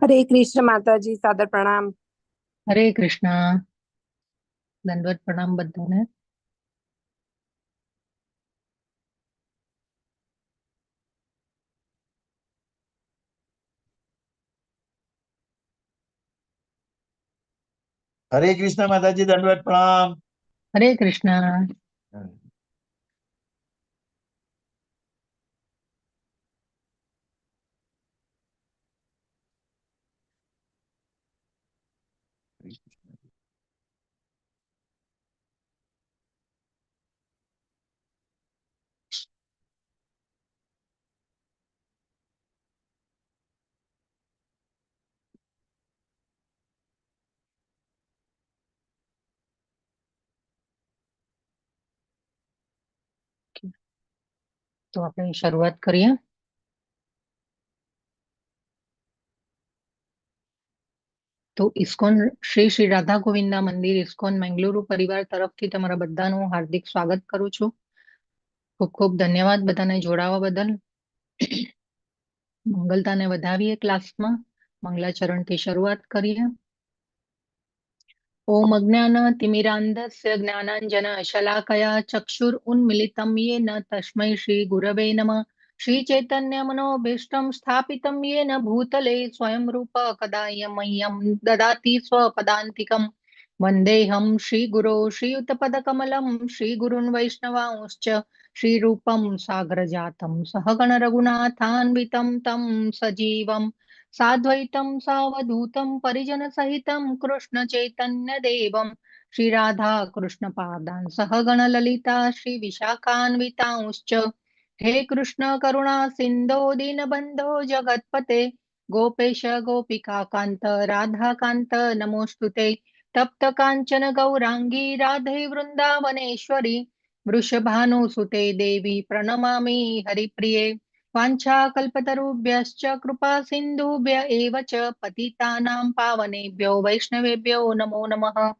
हरे कृष्ण माता जी, सादर प्रणाम। हरे कृष्णा। दंडवत प्रणाम बधाने। हरे कृष्ण माता जी, दंडवत प्रणाम। हरे कृष्णा। तो આપણે શરૂઆત કરીએ। તો ઇસ્કોન શ્રી શ્રી રાધા ગોવિંદા મંદિર ઇસ્કોન મેંગલુરુ પરિવાર તરફથી તમારા બધાનું હાર્દિક સ્વાગત કરું છું। ખૂબ ખૂબ ધન્યવાદ બધાને જોડાવા બદલ। મંગલતાને વધાવીએ ક્લાસમાં। મંગલાચરણથી શરૂઆત કરીએ। ओम अज्ञानतिमिरान्धस्य ज्ञानाञ्जनशलाकया चक्षुरुन्मीलितं येन तस्मै श्रीगुरवे नमः। श्रीचैतन्यमनोभीष्टं स्थापितं येन भूतले स्वयं रूप कदा मह्यं ददाति स्वपदान्तिकम्। वन्देऽहं श्रीगुरो श्रीयुतपदकमलं श्रीगुरून् वैष्णवांश्च श्रीरूपं सागरजातं सहगण रघुनाथान्वितं तं सजीवम् साद्वैतं सावधूतं परिजनसहितं कृष्ण चैतन्य देवं श्री राधा कृष्ण पादान् सहगण ललिता श्री विशाखान्वितांश्च। हे कृष्ण करुणा सिन्धो दीनबन्धो जगत्पते गोपेश गोपिका कान्त राधा कान्त नमोस्तुते। तप्त काञ्चन गौरांगी राधे वृन्दावनेश्वरी वृषभानुसुते देवी प्रणमामि हरिप्रिये। वाञ्छाकल्पतरुभ्यश्च कृपा सिन्धुभ्य एव च पतितानां पावनेभ्यो वैष्णवेभ्यो नमो नमः।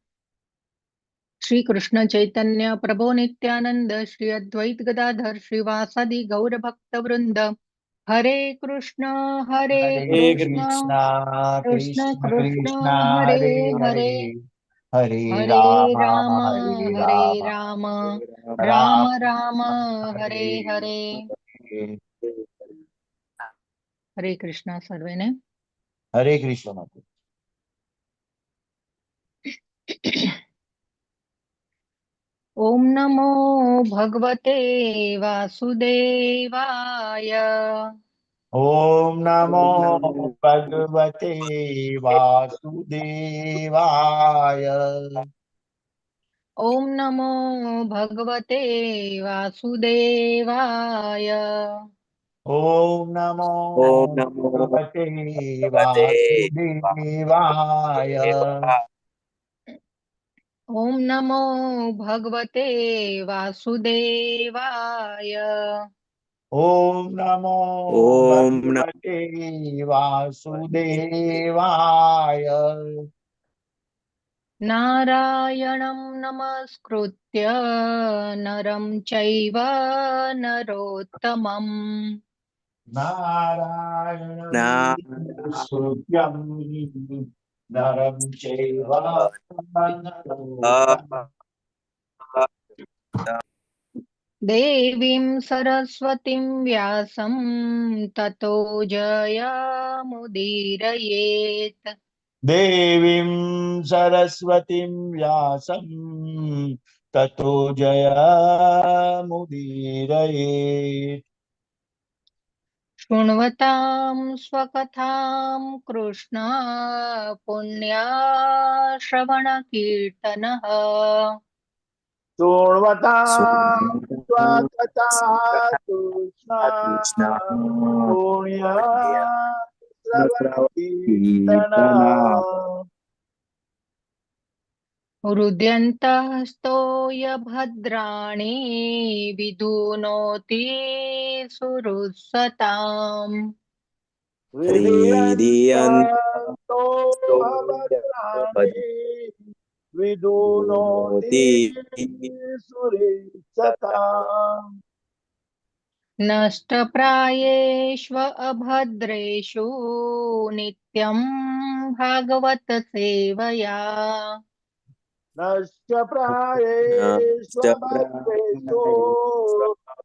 श्री कृष्ण चैतन्य प्रभो नित्यानंद श्री अद्वैत गदाधर श्रीवासादि गौर भक्त वृंद। हरे कृष्ण हरे कृष्ण कृष्णा कृष्ण कृष्ण कृष्ण कृष्णा हरे हरे हरे, हरे हरे हरे राम राम हरे हरे राम, राम राम राम राम हरे हरे हरे। हरे। हरे कृष्णा सर्वे ने। हरे कृष्ण माता। ओम नमो भगवते वासुदेवाय। ओम नमो भगवते वासुदेवाय। ओम नमो भगवते वासुदेवाय। ओम नमो ओम नमो भगवते भगवते वासुदेवाय। वासुदेवाय। ओम नमो भगवते वासुदेवाय। ओम नमो ओम नमो भगवते भगवते वासुदेवाय। नारायणं नमस्कृत्य नरं चैव नरोत्तमम्। नारायणं नारायण स्तुत्यं नरं चैव नरोत्तमम्। देवीं सरस्वतीं व्यासं ततो जयमुदीरयेत्। देवीं सरस्वतीं व्यासं ततो जयमुदीरयेत्। शृण्वतां स्वकथां कृष्ण पुण्याश्रवणकीर्तनः। शृण्वतां स्वकथा कृष्ण कृष्ण पुण्यश्रवणकीर्तना। कीर्तना। हृद्यन्तः स्तोय भद्राणि विधुनोति सुहृत्सताम्। हृदयन्तो भवत्राणि विदुनोति सुरेशता। नष्टप्रायेष्व अभद्रेषु नित्यं भागवत सेवया नष्टप्रायेष्वभद्रेषु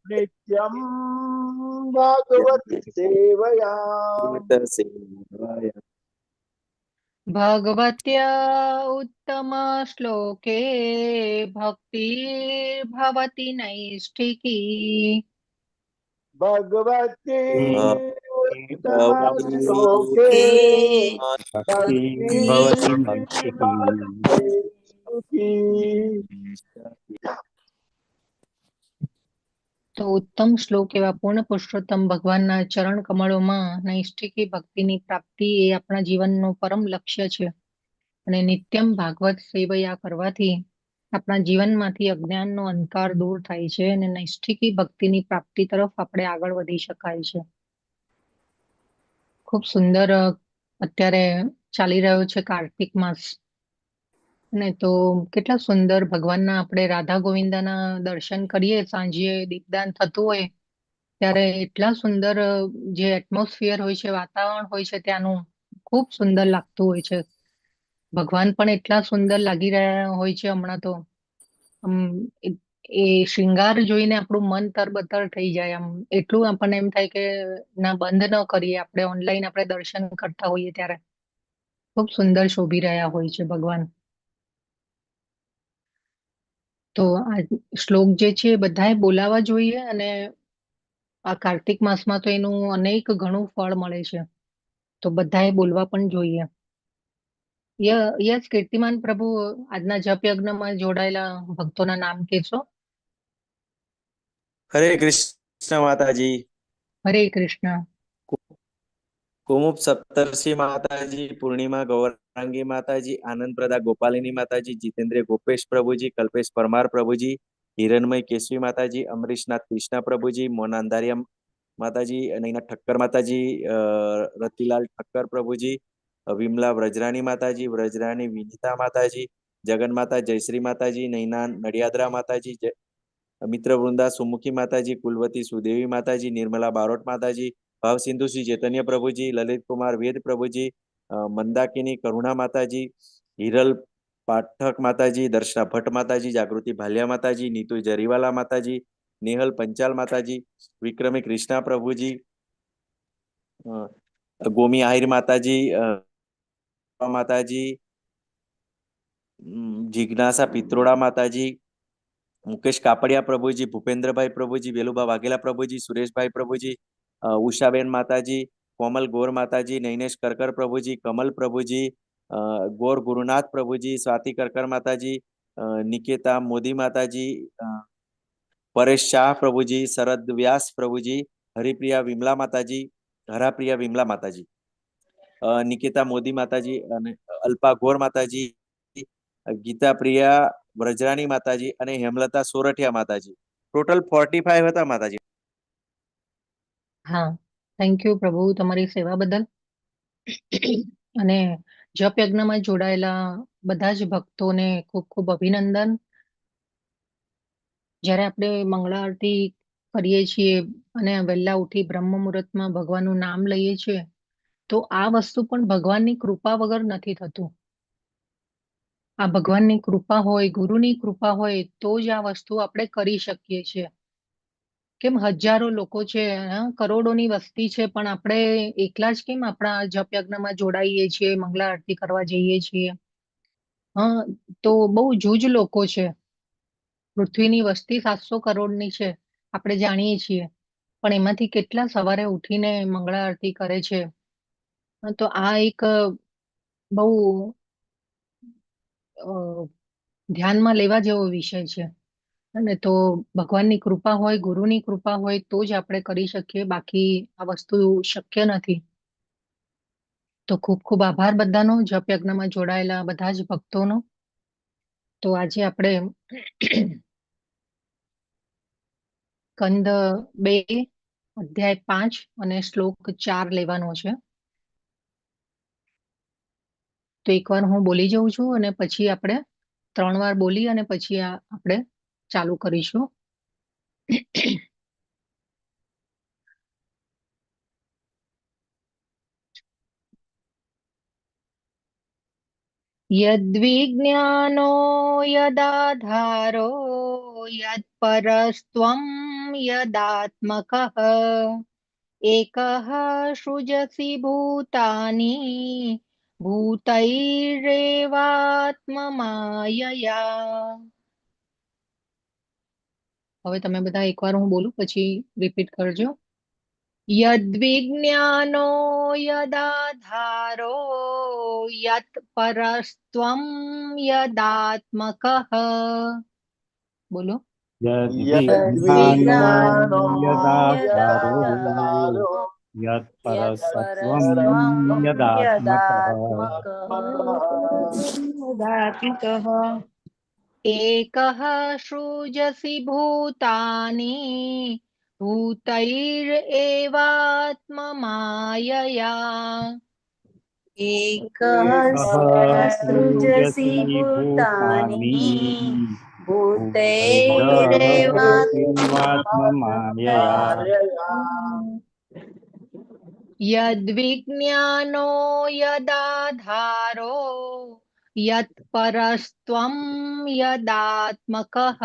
नित्यं भागवत सेवया भगवत्या उत्तमश्लोके भक्तिर्भवति नैष्ठिकी भगवती उत्तम श्लोके भक्ति તો ઉત્તમ શ્લોક એવા પૂર્ણ પુરુષોત્તમ ભગવાનના ચરણ કમળોમાં નૈષ્ઠિકી ભક્તિની પ્રાપ્તિ એ આપણા જીવનનું પરમ લક્ષ્ય છે અને નિત્યમ ભાગવત સેવયા કરવાથી આપણા જીવનમાંથી અજ્ઞાનનો અંધકાર દૂર થાય છે અને નૈષ્ઠિકી ભક્તિની પ્રાપ્તિ તરફ આપણે આગળ વધી શકાય છે. ખૂબ સુંદર અત્યારે ચાલી રહ્યો છે કાર્તિક માસ ને તો કેટલા સુંદર ભગવાનના આપણે રાધા ગોવિંદાના દર્શન કરીએ સાંજે દીપદાન થતું હોય ત્યારે એટલા સુંદર જે એટમોસ્ફિયર હોય છે વાતાવરણ હોય છે ત્યાંનું ખૂબ સુંદર લાગતું હોય છે. ભગવાન પણ એટલા સુંદર લાગી રહ્યા હોય છે હમણાં તો આમ એ શૃંગાર જોઈને આપણું મન તરબતર થઈ જાય આમ એટલું આપણને એમ થાય કે ના બંધ ન કરીએ આપણે ઓનલાઈન આપણે દર્શન કરતા હોઈએ ત્યારે ખૂબ સુંદર શોભી રહ્યા હોય છે ભગવાન. તો આ શ્લોક જે છે એ બધાએ બોલાવા જોઈએ અને આ કાર્તિક માસમાં તો એનું અનેક ઘણું ફળ મળે છે તો બધાએ બોલવા પણ જોઈએ. યસ કીર્તિમાન પ્રભુ આજના જપ યજ્ઞમાં જોડાયેલા ભક્તોના નામ કહેશો? હરે કૃષ્ણ માતાજી. હરે કૃષ્ણ. કુમુપ સપ્તર્ષિ માતાજી, પૂર્ણિમા ગૌરાંગી માતાજી, આનંદ પ્રદા ગોપાલિની માતાજી, જીતેન્દ્ર ગોપેશ પ્રભુજી, કલ્પેશ પરમાર પ્રભુજી, હિરણમય કેશવી માતાજી, અમરીશનાથ કૃષ્ણ પ્રભુજી, મોના અંધારિયા માતાજી, નૈના ઠક્કર માતાજી, રતિલાલ ઠક્કર પ્રભુજી, વિમલા વ્રજરાની માતાજી, વ્રજરાની વિનિતા માતાજી, જગન માતા જયશ્રી માતાજી, નૈના નડિયાદરા માતાજી, મિત્ર વૃંદા સુમુખી માતાજી, કુલવતી સુદેવી માતાજી, નિર્મલા બારોટ માતાજી, ભાવ સિંધુ શ્રી ચૈતન્ય પ્રભુજી, લલિત કુમાર વેદ પ્રભુજી, મંદાકિની કરુણા માતાજી, હિરલ પાઠક માતાજી, દર્શના ભટ્ટ માતાજી, જાગૃતિ ભાલિયા માતાજી, નીતુ જરીવાલા માતાજી, નેહલ પંચાલ માતાજી, વિક્રમી કૃષ્ણા પ્રભુજી, ગોમી આહિર માતાજી, માતાજી, જિજ્ઞાસા પિત્રોડા માતાજી, મુકેશ કાપડિયા પ્રભુજી, ભૂપેન્દ્રભાઈ પ્રભુજી, વેલુભા વાઘેલા પ્રભુજી, સુરેશભાઈ પ્રભુજી, ઉષાબેન માતાજી, કોમલ ગોર માતાજી, નૈનેશ કરકર પ્રભુજી, કમલ પ્રભુજી, ગોર ગુરુનાથ પ્રભુજી, સ્વાતિ કરકર માતાજી, નિકેતા મોદી માતાજી, પરેશ શાહ પ્રભુજી, શરદ વ્યાસ પ્રભુજી, હરિપ્રિયા વિમલા માતાજી, હરાપ્રિયા વિમલા માતાજી, નિકેતા મોદી માતાજી અને અલ્પા ગોર માતાજી, ગીતા પ્રિયા વ્રજરાની માતાજી અને હેમલતા સોરઠિયા માતાજી. ટોટલ 45 હતા માતાજી. હા, થેન્ક યુ પ્રભુ તમારી સેવા બદલ. અને જપ યજ્ઞમાં જોડાયેલા બધા જ ભક્તોને ખૂબ ખૂબ અભિનંદન. જ્યારે આપણે મંગળા આરતી કરીએ છીએ અને વહેલા ઉઠી બ્રહ્મ મુહૂર્તમાં ભગવાનનું નામ લઈએ છીએ તો આ વસ્તુ પણ ભગવાનની કૃપા વગર નથી થતું. આ ભગવાનની કૃપા હોય, ગુરુની કૃપા હોય તો જ આ વસ્તુ આપણે કરી શકીએ છીએ. કેમ હજારો લોકો છે, કરોડોની વસ્તી છે, પણ આપણે એકલા જ કેમ આપણા જપ યજ્ઞમાં જોડાઈએ છીએ, મંગળા આરતી કરવા જઈએ છીએ? હા, તો બહુ જૂજ લોકો છે. પૃથ્વીની વસ્તી 700 કરોડની છે આપણે જાણીએ છીએ, પણ એમાંથી કેટલા સવારે ઉઠીને મંગળા આરતી કરે છે? તો આ એક બહુ ધ્યાનમાં લેવા જેવો વિષય છે. અને તો ભગવાનની કૃપા હોય, ગુરુની કૃપા હોય તો જ આપણે કરી શકીએ, બાકી આ વસ્તુ શક્ય નથી. તો ખૂબ ખૂબ આભાર બધાનો, જપ યજ્ઞમાં જોડાયેલા બધા જ ભક્તોનો. તો આજે આપણે સ્કંદ 2 અધ્યાય 5 અને શ્લોક 4 લેવાનો છે. તો એકવાર હું બોલી જાઉં છું અને પછી આપણે 3 વાર બોલી અને પછી આપણે ચાલુ કરીશું. यद्विज्ञानो यदाधारो यत्परस्त्वं यदात्मकः एकः सृजसि भूतानि भूतैरेवात्ममायया. હવે તમે બધા એકવાર હું બોલું પછી રિપીટ કરજો. यद्विज्ञानो यदाधारो यत्परस्त्वं यदात्मकः. बोलो. यद्विज्ञानो यदाधारो यदाधारो यत्परसत्वं यदात्मकः एकः सृजसि भूतानि भूतैरेवात्ममायया. एकः सृजसि भूतानि भूतैरेवात्ममायया. यद्विज्ञानो यदाधारो यत्परस्त्वं यदात्मकः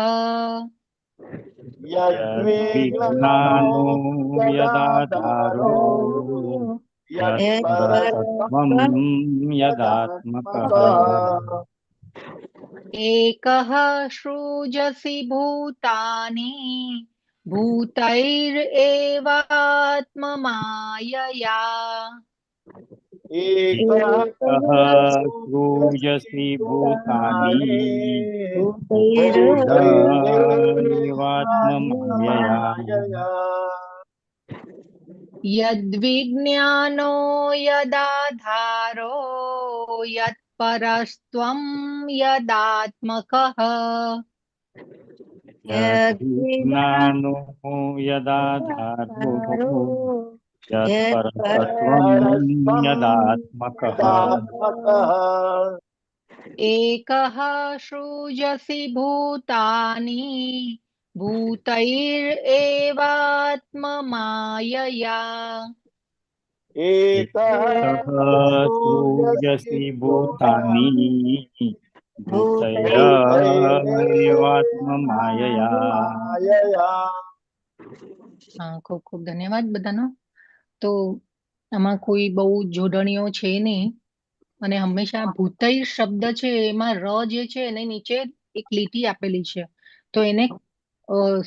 यद्विज्ञानो यदाधारो यत्परस्त्वं यदात्मकः एकः सृजसि भूतानि भूतैरेवात्ममायया. एकः सृजसि भूतानि भूतैरेवात्ममायया. यद्विज्ञानो यदाधारो यत्परस्त्वं यदात्मकः यद्विज्ञानो यदाधारो यत्परसत्वं यदात्मकः एकः सृजसि भूतानि भूतैरेवात्ममायया. एकः सृजसि भूतानि भूतैरेवात्ममायया. હા, ખૂબ ખૂબ ધન્યવાદ બધાનો. તો આમાં કોઈ બહુ જોડણીઓ છે નહીં અને હંમેશા ભૂતૈર શબ્દ છે એમાં ર જે છે એને નીચે એક લીટી આપેલી છે તો એને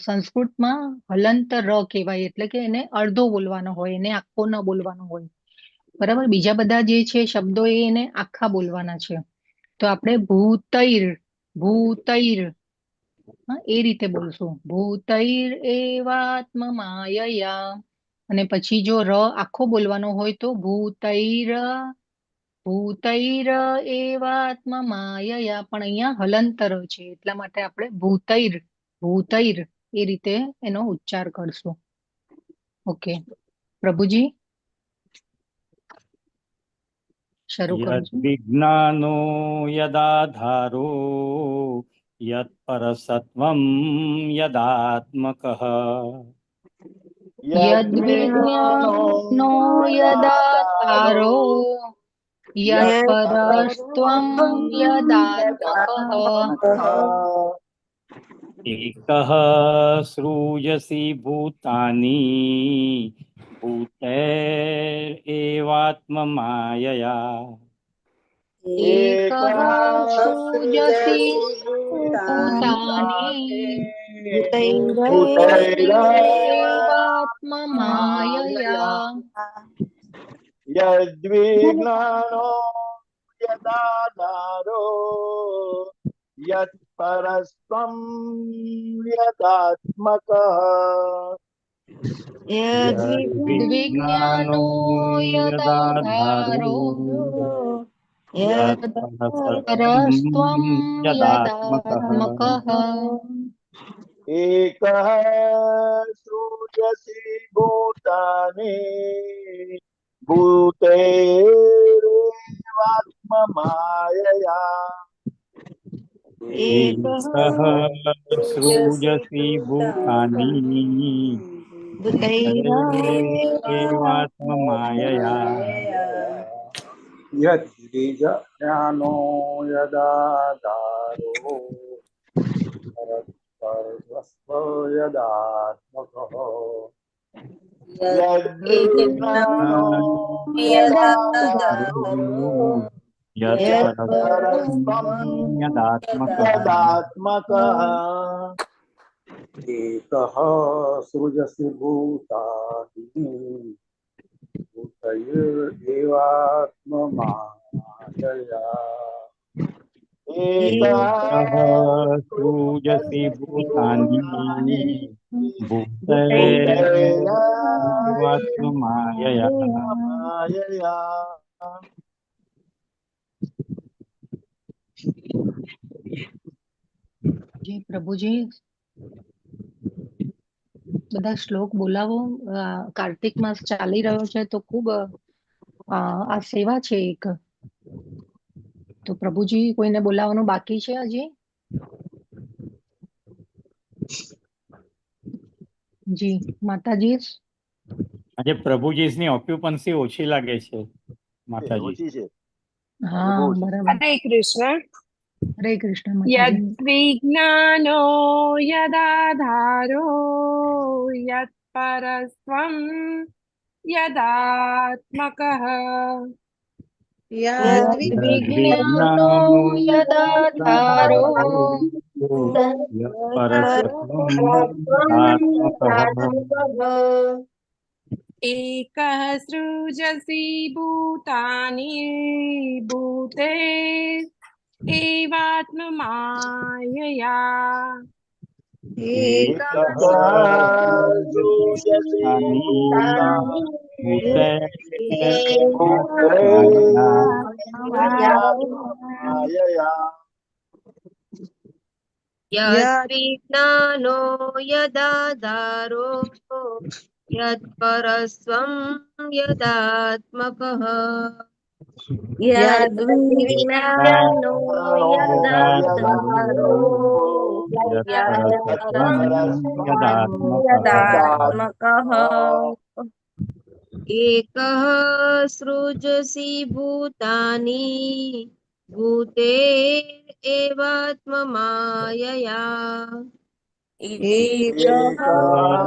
સંસ્કૃતમાં હલંત ર કહેવાય એટલે કે એને અડધો બોલવાનો હોય એને આખો ન બોલવાનો હોય બરાબર. બીજા બધા જે છે શબ્દો એને આખા બોલવાના છે. તો આપણે ભૂતૈર ભૂતૈર એ રીતે બોલશું ભૂતૈર એવાત્મમાયયા. અને પછી જો ર આખો બોલવાનો હોય તો ભૂતૈર ભૂતૈર એવાત્મમાયયા. પણ અહીંયા હલંતર છે એટલા માટે આપણે ભૂતૈર ભૂતૈર એ રીતે એનો ઉચ્ચાર કરશું. ઓકે પ્રભુજી શરૂ કરજો. यद्विज्ञानो यदाधारो यत्परसत्वं यदात्मकः यद्विज्ञानो यदाधारो यत्परस्त्वं यदात्मकः एकः सृजसि भूतानि भूतैरेवात्ममायया. एकः सृजसि भूतानि भूतैरेवात्ममायया. यद्विज्ञानो यदाधारो यत्परस्त्वं यदात्मकः यद्विज्ञानो यदाधारो यत्परस्त्वं यदात्मकः एकः सृजसि भूतानि भूतैरेवात्ममायया. एकः सृजसि भूतानि भूतैरेवात्ममायया. यद्विज्ञानो यदाधारो परस्परस्व यदात्मकः यद्विज्ञानो यदाधारो यत्परस्तं यदात्मकः एकः सृजसि भूतानि भूतैरेवात्ममायया एकः सृजसि भूतानि भूतैरेवात्ममायया मायया જી પ્રભુજી બધા શ્લોક બોલાવો. કાર્તિક માસ ચાલી રહ્યો છે તો ખૂબ આ સેવા છે એક. તો પ્રભુજી કોઈને બોલાવવાનું બાકી છે હજી? જી માતાજી. આજે પ્રભુજીની ઓક્યુપન્સી ઓછી લાગે છે માતાજી. ઓછી છે. હા બરાબર. હરે કૃષ્ણ. હરે કૃષ્ણ માતાજી. યદ્વિજ્ઞાનો યદાધારો યત્પરસ્ત્વં યદાત્મકઃ યદ્વિજ્ઞાનો યદાધારો એકઃ સૃજસि ભૂતાનિ ભૂતે એવાત્મમાયયા यद्विज्ञानो यदाधारो यत्परस्त्वं यदात्मकः यद्विज्ञानो यदाधारो यदात्मकः एकः सृजसि भूतानि भूतेरेवात्ममायया एकः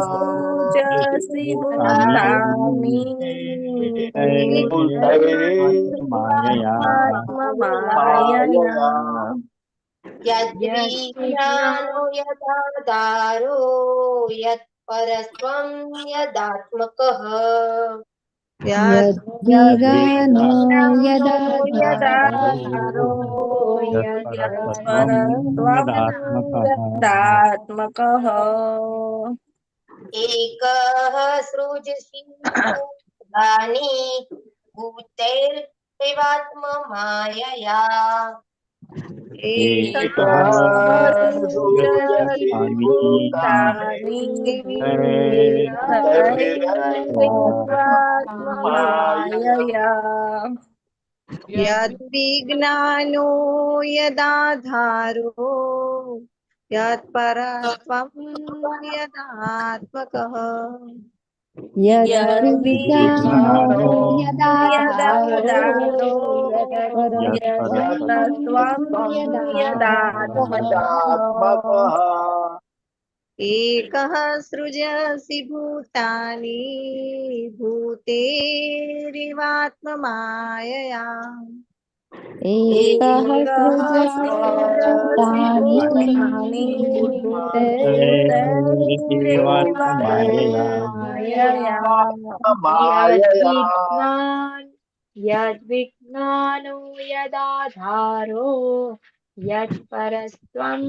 सृजसि भूतानि भूतेरेवात्ममायया यद्विज्ञानो यदाधारो यत्परस्त्वं यदात्मकः यद्विज्ञानो यदाधारो यत्परस्त्वं एकः सृजसि भूतानि भूतैरेवात्ममायया एकः सृजसि भूतानि भूतैरेवात्ममायया यद्विज्ञानो यदाधारो यत्परस्त्वं यदात्मकः यद्विज्ञानो यदाधारो यत्परस्त्वं यदात्मकः एकः सृजसि भूतानि भूतेरेवात्ममायया एकः सृजसि भूतानि भूतैरेवात्ममायया यद्विज्ञानो यदाधारो यत्परस्त्वं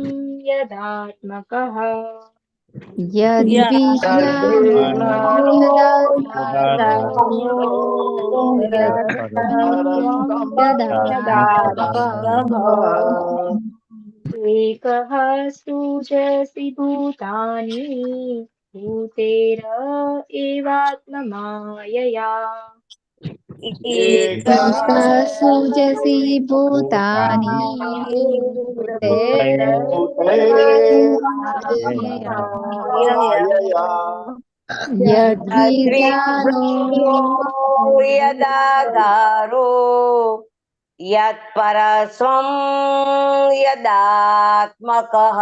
यदात्मकः यद्विज्ञानो यदाधारो एकः सृजसि भूतानि भूतेरेवात्ममायया एकः सृजसि भूतानि भूतैरेवात्ममायया यद्विज्ञानो यदाधारो यत्परस्वं यदात्मकः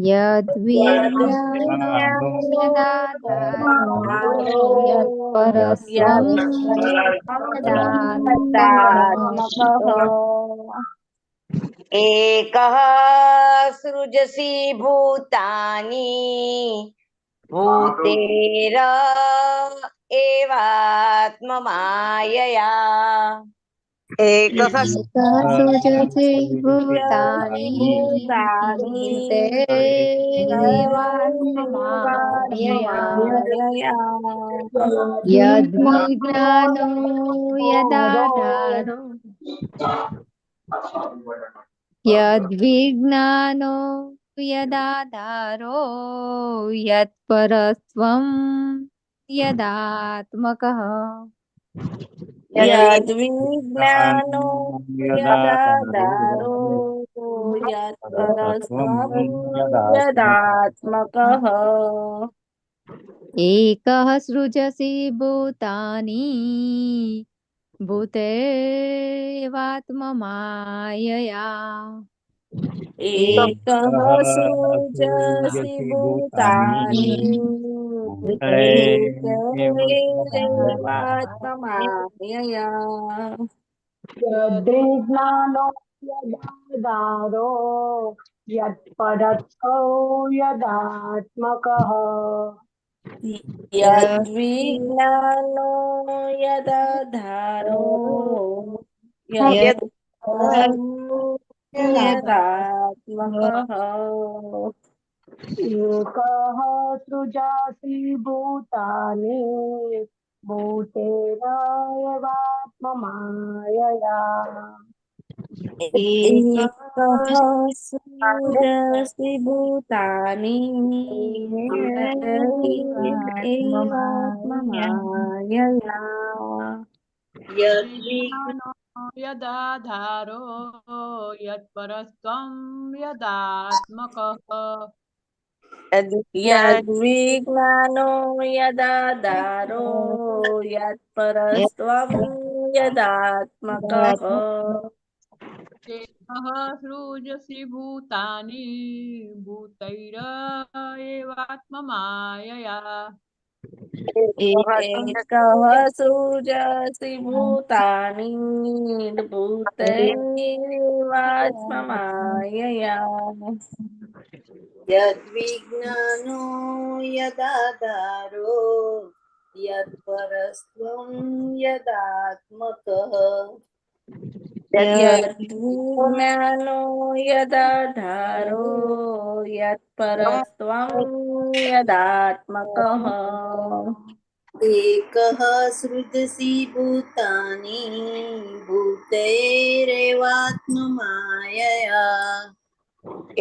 यद्विज्ञानो यदाधारो यत्परस्वं यदात्मकः एकः सृजसि भूतानि भूतेर एवात्ममायया एकः एकः सृजति भूतानि भूतेरेवात्ममायया यद्विज्ञानो यदाधारो यद्विज्ञानो यदाधारो यत्परस्त्वं यदात्मकः यद्विज्ञानो यदाधारो यत्परस्त्वं यदात्मकः एकः सृजसि भूतानि भूतेवात्ममायया एकः सृजसि भूतानि भूतेरेवात्ममायया यद्विज्ञानो यदाधारो यत्परस्तो यदात्मकः यद्विज्ञानो यदाधारो यदात्मकः एकः सृजसि भूतानि भूतेरेवात्ममायया एकः सृजसि भूतानि एवात्ममायया यद्विज्ञानो यदाधारो यत्परस्त्वं यदात्मकः यद्विज्ञानो यदाधारो यत्परस्त्वं यदात्मकः एकः सृजसि भूतानि भूतैरेवात्ममायया एकः सृजसि भूतानि भूतैवात्ममायया यद्विज्ञानो यदाधारो यत्परस्त्वं यदात्मकः यद्विज्ञानो यदाधारो यत्परस्त्वं यदात्मकः एकः सृजसि भूतानि भूतैरेवात्ममायया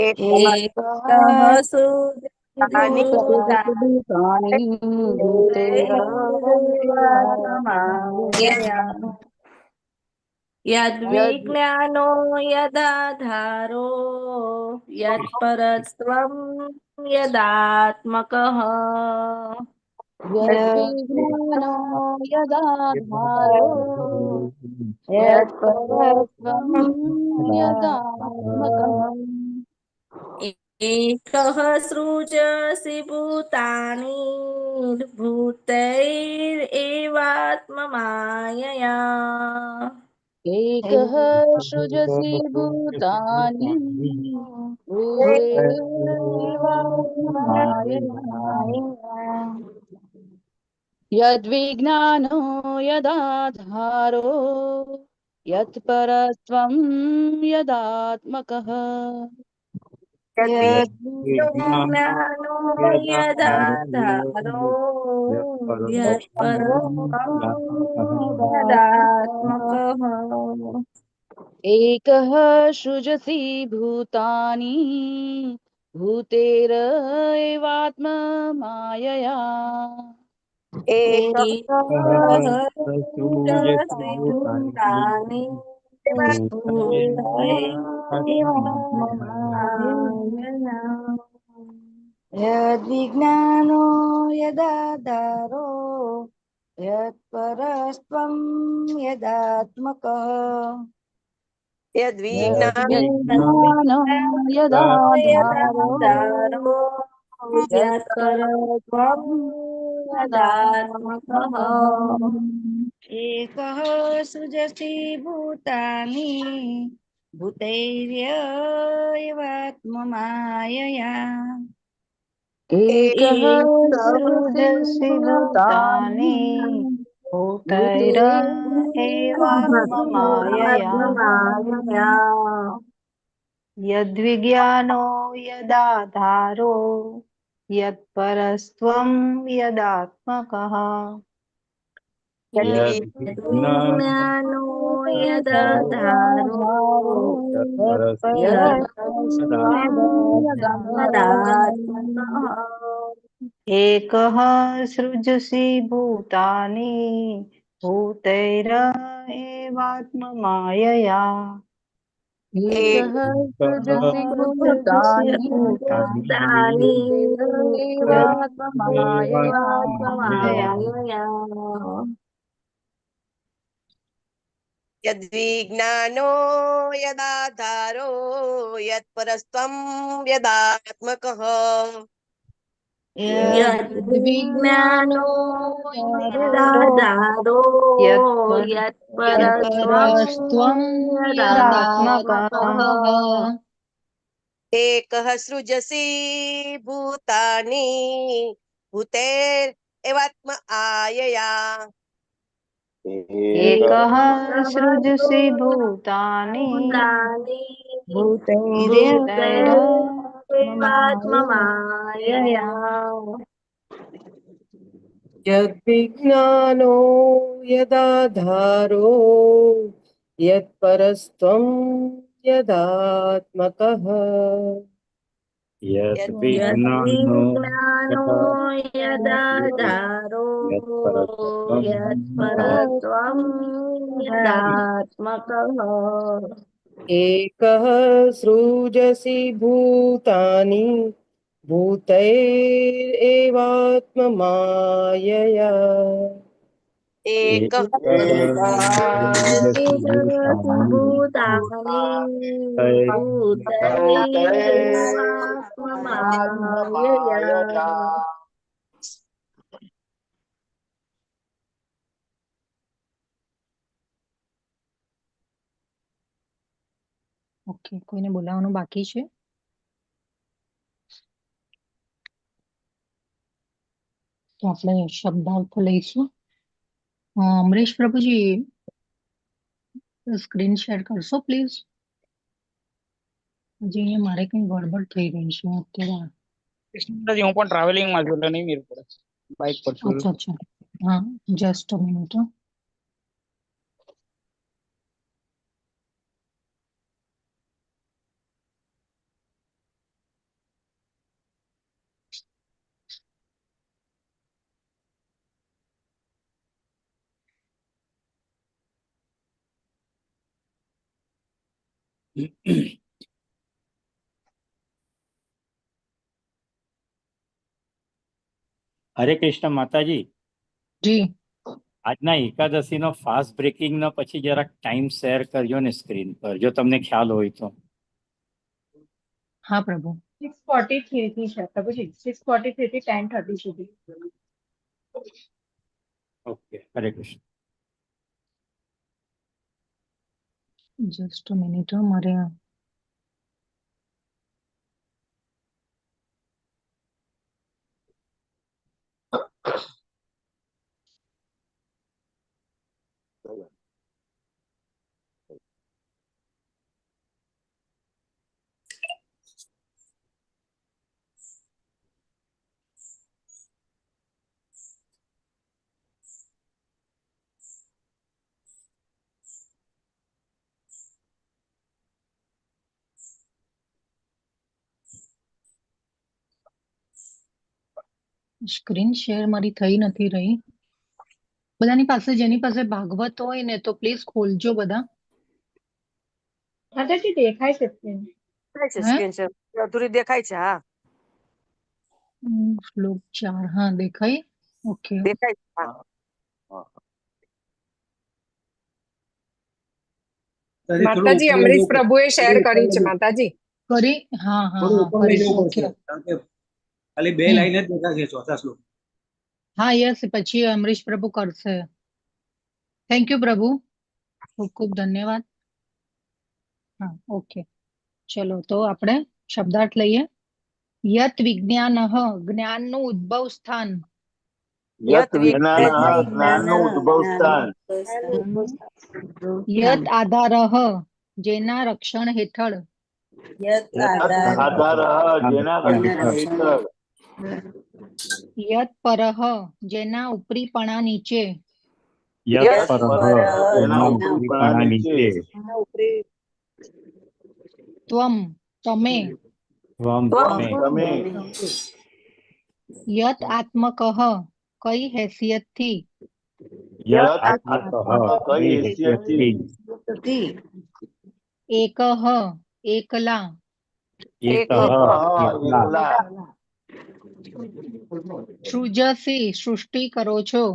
एकः सृजसि भूतानि भूतैवात्ममायया यद्विज्ञानो यदाधारो यत्परस्त्वं यदात्मकः यद्विज्ञानो यदाधारो यत्परस्त्वं यदात्मकः एकः सृजसि भूतानि भूतैरेवात्ममायया एकः सृजसि भूतानि भूतेरेवात्ममायया यद्विज्ञानो यदाधारो यत्परत्वं यदात्मकः यद्विज्ञानो यदाधारो यत्परस्त्वं यदात्मकः एकः सृजसि भूतानि भूतेरेवात्ममायया एकः सृजसि भूतानि भूतैवात्ममायया यद्विज्ञानो यदाधारो यत्परस्त्वं यदात्मकः यद्विज्ञानो यदाधारो यत्परस्त्वं यदात्मकः एकः सृजति भूतानि भूतैर्यैवात्ममायया एकः सृजसि भूतानि भूतैर एवात्ममायया यद्विज्ञानो यदाधारो यत्परस्त्वं यदात्मकः यद्विज्ञानो यदाधारो यत्परस्त्वं यदात्मकः एकः सृजसि भूतानि भूतैर एवात्ममायया एकः सृजति भूतानि भूतानि भूतैर्यैवात्ममायया यद्विज्ञानो यदाधारो यत्परस्त्वं यदात्मकः यद्विज्ञानो यदाधारो यत्परस्त्वं यदात्मकः एकः सृजसि भूतानि भूतैरेवात्म आयया एकः सृजसि भूतानि भूतैरेवात्ममायया यद्विज्ञानो यदाधारो यत्परस्त्वं यदात्मकः यद्विज्ञानो यदाधारो यत्परस्त्वं यदात्मकः एकः सृजसि भूतानि भूतैरेवात्ममायया एकः भूतानि भूतैरेवात्ममायया ઓકે, કોઈને બોલાવવાનું બાકી છે? તો આપણે શબ્દાર્થ લઈશું. અમરેશ પ્રભુજી સ્ક્રીન શેર કરશો પ્લીઝ? હજી અહીંયા મારે કઈ ગડબડ થઈ રહી છે અત્યારે. કૃષ્ણદાસજી, હું પણ ટ્રાવેલિંગમાં છું એટલે નહીં મેળ પડે. બાઇક પર છું. અચ્છા અચ્છા, હા, જસ્ટ અ મિનિટ. હરે કૃષ્ણ માતાજી. જી, આજના એકાદશીનો ફાસ્ટ બ્રેકિંગ નો પછી જરાક ટાઈમ શેર કરજો ને સ્ક્રીન પર, જો તમને ખ્યાલ હોય તો. હા પ્રભુ. 6:43 થી છે પ્રભુજી, 6:43 થી 10:30 સુધી. Okay, Hare Krishna. Just a minute, મારે સ્ક્રીન શેર મારી થઈ નથી રહી. બધાની પાસે, જેની પાસે ભાગવત હોય ને તો પ્લીઝ ખોલજો બધા. માતાજી દેખાય છે screen. દેખાય છે હે? સ્ક્રીન છે, અધૂરી દેખાય છે. હા, શ્લોક 4 હા દેખાય. ઓકે, દેખાય છે? હા. માતાજી અમરીશ પ્રભુએ શેર કર્યું છે માતાજી. કરી હા હા હા કરીશ. ઓકે ખાલી બે હમ. લાઈન જ દેખાશે ચોથા શ્લોક. હા યસ, પછી અમરીશ પ્રભુ કરશે. થેન્ક યુ પ્રભુ, ખૂબ ખૂબ ધન્યવાદ. હા ઓકે, ચલો તો આપણે શબ્દાર્થ લઈએ. યત વિજ્ઞાન, જ્ઞાનનું ઉદ્ભવ સ્થાન. યત વિજ્ઞાન જ્ઞાનનું ઉદ્ભવ સ્થાન. યત આધાર, જેના રક્ષણ હેઠળ. યત આધાર જેના રક્ષણ હેઠળ. યત પરહ, જેના ઉપરીપણા નીચે. યત પરહ, જેના જેના ઉપરીપણા ઉપરીપણા નીચે. નીચે. ત્વમ, તમે. ત્વમ, તમે. યત આત્મકઃ, કઈ હેસિયતથી. યત યત આત્મકઃ, કઈ કઈ હેસિયતથી. હેસિયતથી. એકઃ, એકલા. એકઃ, એકલા. એકલા. સૃજસી, સૃષ્ટિ કરો છો.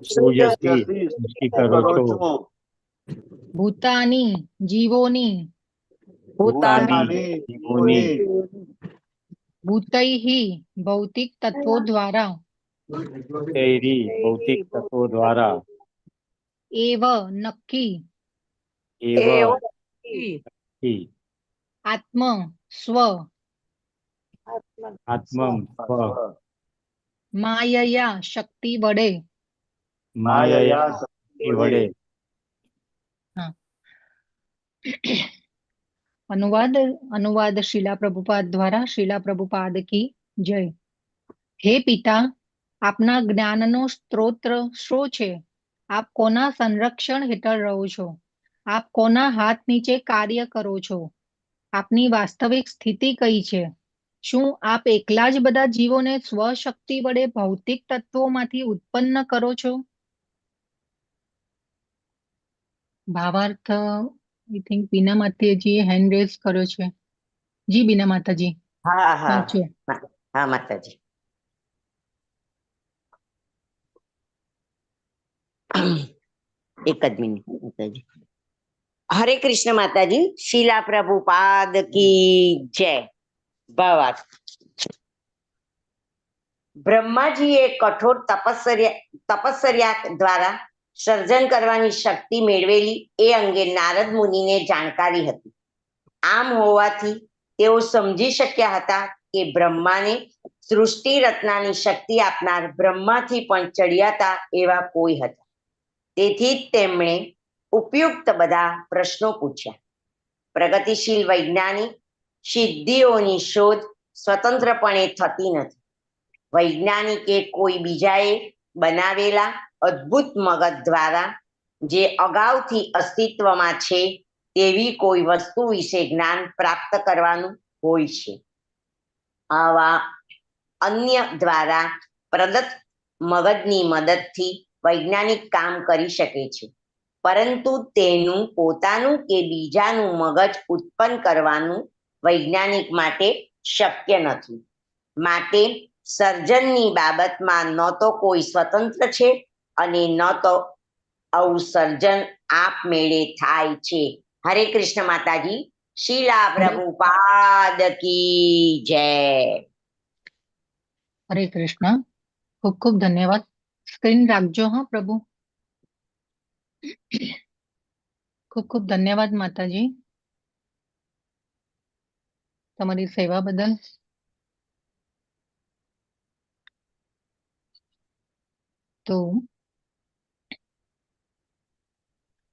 સૃજસી, સૃષ્ટિ કરો છો. ભૂતાની, જીવોની. ભૂતાની, જીવોની. ભૂતૈઃ, ભૌતિક તત્વો દ્વારા. તૈરી, ભૌતિક તત્વો દ્વારા. એવ, નક્કી. એવ, નક્કી. આત્મ, સ્વ. આત્મં, સ્વ. માયયા, શક્તિ વડે. માયયા, શક્તિ વડે. હા. अनुवाद श्रीला प्रभुपाद द्वारा। श्रीला प्रभुपाद की जय। हे પિતા, આપના જ્ઞાનનો સ્ત્રોત શો છે? આપ કોના સંરક્ષણ હેઠળ રહો છો? આપ કોના હાથ નીચે કાર્ય કરો છો? આપની વાસ્તવિક સ્થિતિ કઈ છે? શું આપ એકલા જ બધા જીવોને સ્વશક્તિ વડે ભૌતિક તત્વોમાંથી ઉત્પન્ન કરો છો? ભાવાર્થ આઈ થિંક બીના માતાજીએ હેન્ડ રેઝ કર્યો છે. જી બીના માતાજી. હા હા વાંચો. હા માતાજી. એક જ મિનિટ માતાજી. હરે કૃષ્ણ માતાજી. શીલા પ્રભુપાદ કી જય. ભાવાર્થ. બ્રહ્માજીએ કઠોર તપસ્યા દ્વારા સર્જન કરવાની શક્તિ મેળવેલી એ અંગે નારદ મુનિને જાણકારી હતી. આમ હોવાથી તેઓ સમજી શક્યા હતા કે બ્રહ્માને સૃષ્ટિ રચનાની શક્તિ આપનાર બ્રહ્માથી પણ ચડિયાતા એવા કોઈ હતા. તેથી જ તેમણે ઉપયુક્ત બધા પ્રશ્નો પૂછ્યા. પ્રગતિશીલ વૈજ્ઞાનિક સિદ્ધિઓની શોધ સ્વતંત્રપણે થતી નથી. વૈજ્ઞાનિકે કોઈ બીજાએ બનાવેલા અદ્ભુત મગજ દ્વારા જે અગાઉથી અસ્તિત્વમાં છે તેવી કોઈ વસ્તુ વિશે જ્ઞાન પ્રાપ્ત કરવાનું હોય છે. આવા અન્ય દ્વારા પ્રદત્ત મગજની મદદથી વૈજ્ઞાનિક કામ કરી શકે છે, પરંતુ તેનું પોતાનું કે બીજાનું મગજ ઉત્પન્ન કરવાનું વૈજ્ઞાનિક માટે શક્ય નથી. માટે સર્જનની બાબતમાં ન તો કોઈ સ્વતંત્ર છે અને ન તો આવું સર્જન આપમેળે થાય છે. હરે કૃષ્ણ માતાજી. શીલા પ્રભુપાદ કી જય. હરે કૃષ્ણ. ખૂબ ખૂબ ધન્યવાદ. સ્ક્રીન રાખજો હા પ્રભુ. ખૂબ ખૂબ ધન્યવાદ માતાજી તમારી સેવા બદલ. તો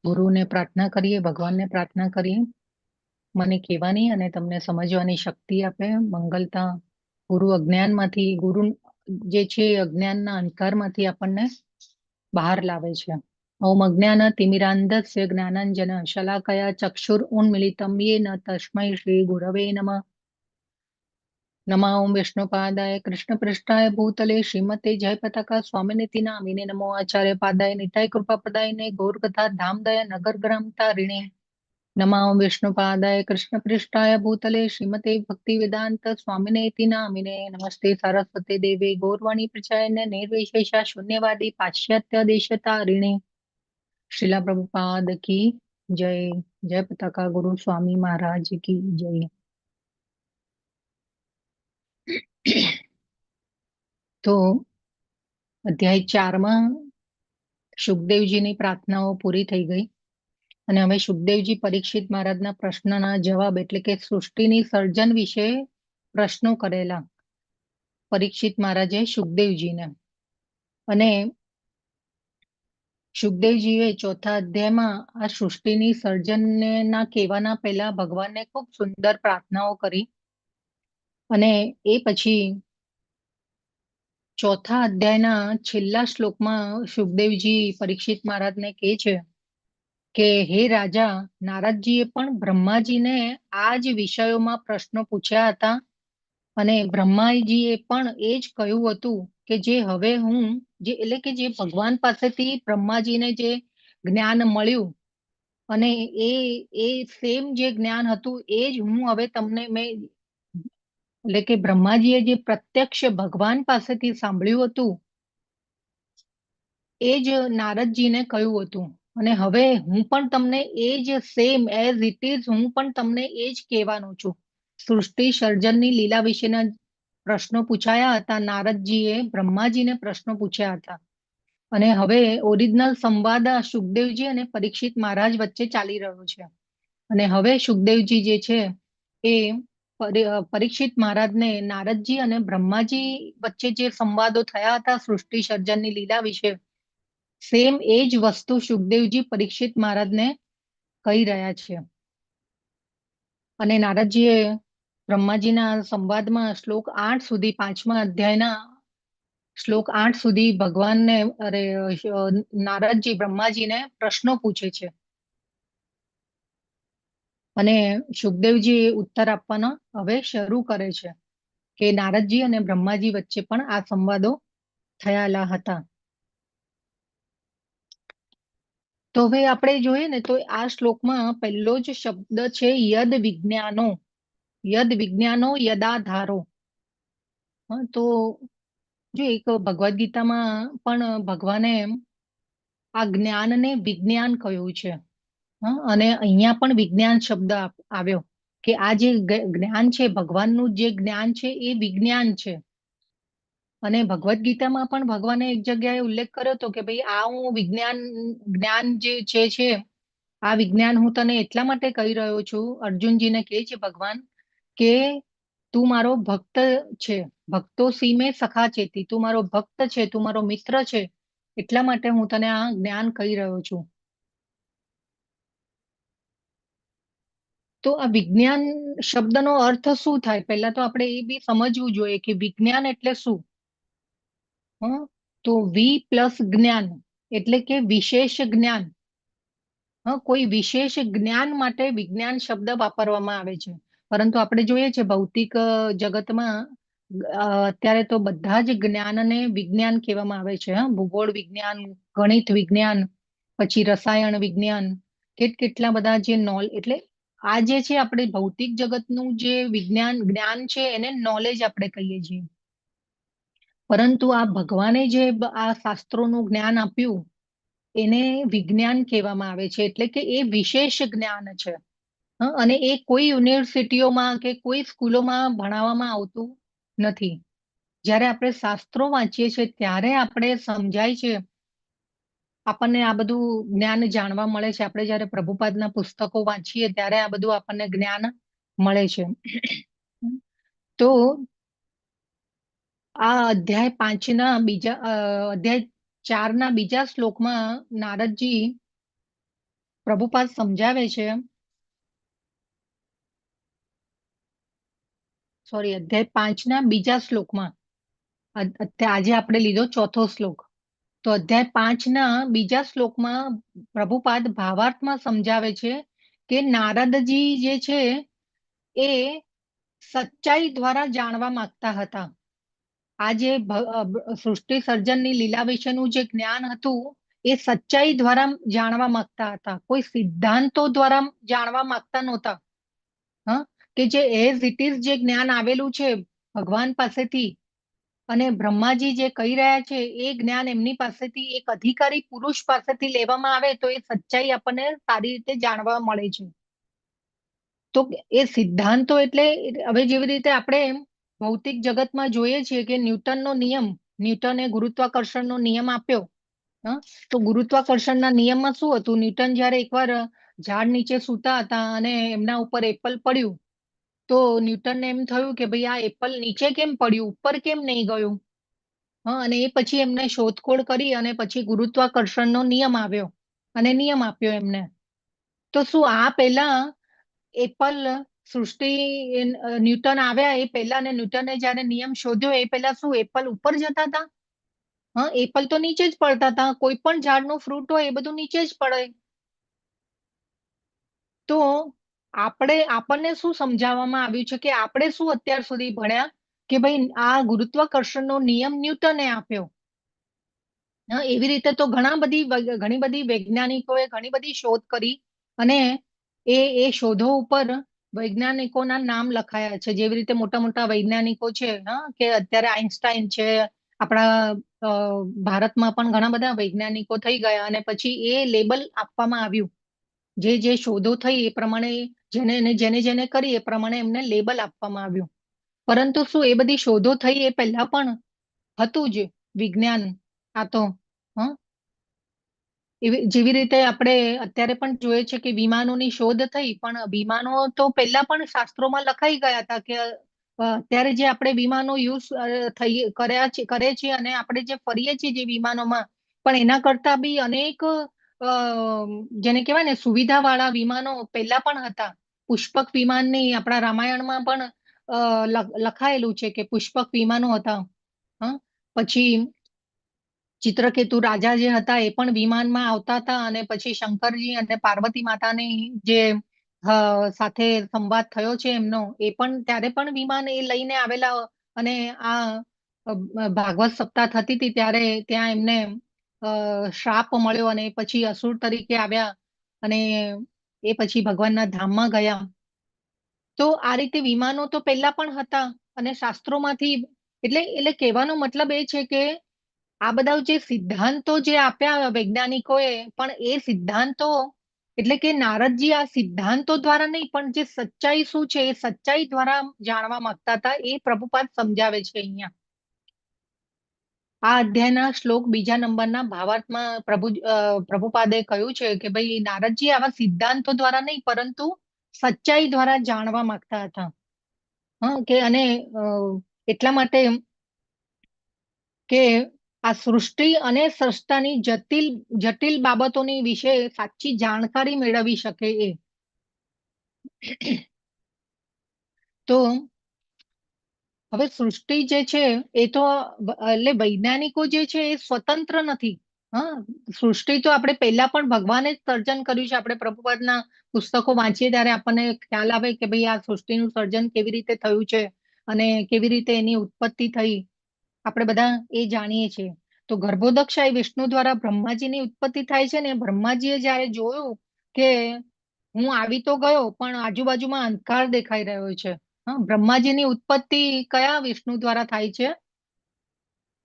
ગુરુને પ્રાર્થના કરીએ, ભગવાનને પ્રાર્થના કરીએ મને કહેવાની અને તમને સમજવાની શક્તિ આપે. મંગલતા ગુરુ અજ્ઞાનમાંથી, ગુરુ જે છે અજ્ઞાનના અંધકારમાંથી આપણને બહાર લાવે છે. ઓમ અજ્ઞાનતિમિરાન્ધસ્ય જ્ઞાનાંજન શલાકયા ચક્ષુરુન્મિલિતં યેન તસ્મૈ શ્રી ગુરવે નમઃ. નમઃ ઓમ વિષ્ણુપાદાય કૃષ્ણપૃષ્ઠાય ભૂતલે શ્રીમતે જયપતાકા સ્વામિનિતિ નામિને નમો આચાર્ય પાદાય નિતાય કૃપાપદાય ને ગૌરકથા ધામદય નગર ગ્રામ તારિણે नमो विष्णुपादाय कृष्णपृष्ठाय भूतले श्रीमते भक्तिवेदांत स्वामिने इति नामिने नमस्ते सरस्वती देवे गौरवाणी प्रचारिणे निर्विशेषा शून्यवादी पाश्चात्य देशतारिणे श्रीला प्रभुपाद की जय। जय पताका गुरु स्वामी महाराज की जय। તો અધ્યાય 4માં સુખદેવજીની પ્રાર્થનાઓ પૂરી થઈ ગઈ અને હવે સુખદેવજી પરીક્ષિત મહારાજના પ્રશ્નના જવાબ એટલે કે સૃષ્ટિની સર્જન વિશે પ્રશ્નો કરેલા પરીક્ષિત મહારાજે સુખદેવજીને, અને સુખદેવજીએ ચોથા અધ્યાયમાં આ સૃષ્ટિની સર્જનના કહેવાના પહેલા ભગવાનને ખૂબ સુંદર પ્રાર્થનાઓ કરી અને એ પછી ચોથા અધ્યાયના છેલ્લા શ્લોકમાં સુખદેવજી પરીક્ષિત મહારાજને કહે છે કે હે રાજા, નારદજીએ પણ બ્રહ્માજીને આ જ વિષયોમાં પ્રશ્નો પૂછ્યા હતા અને બ્રહ્માજીએ પણ એ જ કહ્યું હતું કે જે હવે હું એટલે કે જે ભગવાન પાસેથી બ્રહ્માજીને જે જ્ઞાન મળ્યું અને એ સેમ જે જ્ઞાન હતું એ જ હું હવે તમને એટલે કે બ્રહ્માજીએ જે પ્રત્યક્ષ ભગવાન પાસેથી સાંભળ્યું હતું એ જ નારદજીને કહ્યું હતું અને હવે હું પણ તમને એ જ સેમ એઝ ઇટ ઇઝ હું પણ તમને એ જ કહેવાનું છું. સૃષ્ટિ સર્જનની લીલા વિશેના પ્રશ્નો પૂછાયા હતા. નારદજીએ બ્રહ્માજીને પ્રશ્નો પૂછ્યા હતા અને હવે ઓરિજિનલ સંવાદ સુખદેવજી અને પરીક્ષિત મહારાજ વચ્ચે ચાલી રહ્યો છે. અને હવે સુખદેવજી જે છે એ પરીક્ષિત મહારાજને નારદજી અને બ્રહ્માજી વચ્ચે જે સંવાદો થયા હતા સૃષ્ટિ સર્જનની લીલા વિશે, સેમ એ જ વસ્તુ સુખદેવજી પરીક્ષિત મહારાજને કહી રહ્યા છે. અને નારદજીએ બ્રહ્માજીના સંવાદમાં શ્લોક 8 સુધી 5મા અધ્યાયના શ્લોક 8 સુધી ભગવાનને નારદજી બ્રહ્માજીને પ્રશ્નો પૂછે છે અને સુખદેવજી ઉત્તર આપવાનો હવે શરૂ કરે છે કે નારદજી અને બ્રહ્માજી વચ્ચે પણ આ સંવાદો થયેલા હતા. તો હવે આપણે જોઈએ ને તો આ શ્લોકમાં પહેલો જ શબ્દ છે યદ વિજ્ઞાનો. યદ વિજ્ઞાનો યદાધારો. તો જો એક ભગવદ્ ગીતામાં પણ ભગવાને આ જ્ઞાનને વિજ્ઞાન કહ્યું છે અને અહીંયા પણ વિજ્ઞાન શબ્દ આવ્યો કે આ જે જ્ઞાન છે ભગવાનનું જે જ્ઞાન છે એ વિજ્ઞાન છે. અને ભગવદ્ ગીતામાં પણ ભગવાને એક જગ્યાએ ઉલ્લેખ કર્યો હતો કે ભાઈ આ હું જ્ઞાન જે છે આ વિજ્ઞાન હું તને એટલા માટે કહી રહ્યો છું. અર્જુનજીને કહે છે ભગવાન કે તું મારો ભક્ત છે, ભક્તો સીમે સખા ચેતી, તું મારો ભક્ત છે, તું મારો મિત્ર છે, એટલા માટે હું તને આ જ્ઞાન કહી રહ્યો છું. તો આ વિજ્ઞાન શબ્દનો અર્થ શું થાય પહેલા તો આપણે એ બી સમજવું જોઈએ કે વિજ્ઞાન એટલે શું. તો વી પ્લસ જ્ઞાન એટલે કે વિશેષ જ્ઞાન. કોઈ વિશેષ જ્ઞાન માટે વિજ્ઞાન શબ્દ વાપરવામાં આવે છે. પરંતુ આપણે જોઈએ છે ભૌતિક જગતમાં અત્યારે તો બધા જ જ્ઞાનને વિજ્ઞાન કહેવામાં આવે છે. ભૂગોળ વિજ્ઞાન, ગણિત વિજ્ઞાન, પછી રસાયણ વિજ્ઞાન, કેટલા બધા જે એટલે આ જે છે આપણે ભૌતિક જગતનું જે જ્ઞાન છે એને નોલેજ આપણે કહીએ છીએ. પરંતુ આ ભગવાને જે આ શાસ્ત્રોનું જ્ઞાન આપ્યું એને વિજ્ઞાન કહેવામાં આવે છે. એટલે કે એ વિશેષ જ્ઞાન છે અને એ કોઈ યુનિવર્સિટીઓમાં કે કોઈ સ્કૂલોમાં ભણાવવામાં આવતું નથી. જ્યારે આપણે શાસ્ત્રો વાંચીએ છીએ ત્યારે આપણે સમજાય છે, આપણને આ બધું જ્ઞાન જાણવા મળે છે. આપણે જ્યારે પ્રભુપાદના પુસ્તકો વાંચીએ ત્યારે આ બધું આપણને જ્ઞાન મળે છે. તો આ અધ્યાય 4ના બીજા શ્લોકમાં નારદજી પ્રભુપાદ સમજાવે છે, અધ્યાય 5ના બીજા શ્લોકમાં, આજે આપણે લીધો ચોથો શ્લોક, તો અધ્યાય 5ના બીજા શ્લોકમાં પ્રભુપાદ ભાવાર્થમાં સમજાવે છે કે નારદજી જે છે એ સચ્ચાઈ દ્વારા જાણવા માંગતા હતા. આ જે સૃષ્ટિ સર્જનની લીલા વિશેનું જે જ્ઞાન હતું એ સચ્ચાઈ દ્વારા જાણવા માંગતા હતા, કોઈ સિદ્ધાંતો દ્વારા જાણવા માંગતા નહોતા. હા, કે જે એઝ ઇટ ઇઝ જે જ્ઞાન આવેલું છે ભગવાન પાસેથી અને બ્રહ્માજી જે કહી રહ્યા છે એ જ્ઞાન એમની પાસેથી એક અધિકારી પુરુષ પાસેથી લેવામાં આવે તો એ સચ્ચાઈ આપણને સારી રીતે જાણવા મળે છે. તો એ સિદ્ધાંતો એટલે હવે જેવી રીતે આપણે ભૌતિક જગતમાં જોઈએ છીએ કે ન્યૂટને ગુરુત્વાકર્ષણનો નિયમ આપ્યો. તો ગુરુત્વાકર્ષણના નિયમમાં શું હતું, ન્યૂટન જયારે એકવાર ઝાડ નીચે સૂતા હતા અને એમના ઉપર એપલ પડ્યું તો ન્યૂટનને એમ થયું કે ભાઈ આ એપલ નીચે કેમ પડ્યું, ઉપર કેમ નહીં ગયું. અને એ પછી એમને શોધખોળ કરી અને પછી ગુરુત્વાકર્ષણનો નિયમ આવ્યો અને નિયમ આપ્યો એમને. તો શું આ પહેલા એપલ સૃષ્ટિ ન્યૂટન આવ્યા એ પહેલા ને ન્યૂટને જયારે નિયમ શોધ્યો એ પહેલા શું એપલ ઉપર જતા હતા? એપલ તો નીચે જ પડતા હતા. કોઈ પણ ઝાડનું ફ્રૂટ હોય એ બધું નીચે જ પડે. તો આપણને શું સમજાવવામાં આવ્યું છે કે આપણે શું અત્યાર સુધી ભણ્યા કે ભાઈ આ ગુરુત્વાકર્ષણનો નિયમ ન્યૂટને આપ્યો. એવી રીતે તો ઘણી બધી વૈજ્ઞાનિકોએ ઘણી બધી શોધ કરી અને એ શોધો ઉપર વૈજ્ઞાનિકોના નામ લખાયા છે. જેવી રીતે મોટા મોટા વૈજ્ઞાનિકો છે કે અત્યારે આઈન્સ્ટાઈન છે, આપણા ભારતમાં પણ ઘણા બધા વૈજ્ઞાનિકો થઈ ગયા અને પછી એ લેબલ આપવામાં આવ્યું. જે શોધો થઈ એ પ્રમાણે જેને કરી એ પ્રમાણે એમને લેબલ આપવામાં આવ્યું. પરંતુ શું એ બધી શોધો થઈ એ પહેલા પણ હતું જ વિજ્ઞાન? આ તો જેવી રીતે આપણે અત્યારે પણ જોઈએ છે કે વિમાનોની શોધ થઈ, પણ વિમાનો તો પહેલા પણ શાસ્ત્રોમાં લખાઈ ગયા હતા કે અત્યારે જે આપણે વિમાનો યુઝ કરે છે અને આપણે જે ફરીએ છીએ જે વિમાનોમાં, પણ એના કરતા બી અનેક જેને કહેવાય ને સુવિધા વાળા વિમાનો પહેલા પણ હતા. પુષ્પક વિમાનની આપણા રામાયણમાં પણ લખાયેલું છે કે પુષ્પક વિમાનો હતા. પછી ચિત્રકેતુ રાજા જે હતા એ પણ વિમાનમાં આવતા હતા અને પછી શંકરજી અને પાર્વતી માતાની જે સાથે સંવાદ થયો છે એમનો, એ પણ ત્યારે પણ વિમાન એ લઈને આવેલા. અને આ ભાગવત સપ્તાહ થતી હતી ત્યારે ત્યાં એમને શ્રાપ મળ્યો અને પછી અસુર તરીકે આવ્યા અને એ પછી ભગવાનના ધામમાં ગયા. તો આ રીતે વિમાનો તો પહેલા પણ હતા અને શાસ્ત્રોમાંથી એટલે કહેવાનો મતલબ એ છે કે આ બધા જે સિદ્ધાંતો જે આપ્યા વૈજ્ઞાનિકોએ, પણ એ સિદ્ધાંતો એટલે કે નારદજી આ સિદ્ધાંતો દ્વારા નહીં પણ જે સચ્ચાઈ શું છે એ સચ્ચાઈ દ્વારા જાણવા માંગતા હતા. એ પ્રભુપાદ સમજાવે છે અહીંયા. આ અધ્યાયના શ્લોક 2 નંબરના ભાવાર્થમાં પ્રભુપાદે કહ્યું છે કે ભાઈ નારદજી આવા સિદ્ધાંતો દ્વારા નહીં પરંતુ સચ્ચાઈ દ્વારા જાણવા માંગતા હતા. કે અને એટલા માટે કે આ સૃષ્ટિ અને સ્રષ્ટાની જટિલ બાબતોની વિશે સાચી જાણકારી મેળવી શકે એ. તો હવે સૃષ્ટિ જે છે એ તો એટલે વૈજ્ઞાનિકો જે છે એ સ્વતંત્ર નથી. સૃષ્ટિ તો આપણે પહેલા પણ ભગવાને જ સર્જન કર્યું છે. આપણે પ્રભુપાદના પુસ્તકો વાંચીએ ત્યારે આપણને ખ્યાલ આવે કે ભાઈ આ સૃષ્ટિનું સર્જન કેવી રીતે થયું છે અને કેવી રીતે એની ઉત્પત્તિ થઈ, આપણે બધા એ જાણીએ છીએ. તો ગર્ભોદક્ષ વિષ્ણુ દ્વારા બ્રહ્માજીની ઉત્પત્તિ થાય છે ને બ્રહ્માજીએ જયારે જોયું કે હું આવી તો ગયો પણ આજુબાજુમાં અંધકાર દેખાઈ રહ્યો છે. બ્રહ્માજીની ઉત્પત્તિ કયા વિષ્ણુ દ્વારા થાય છે?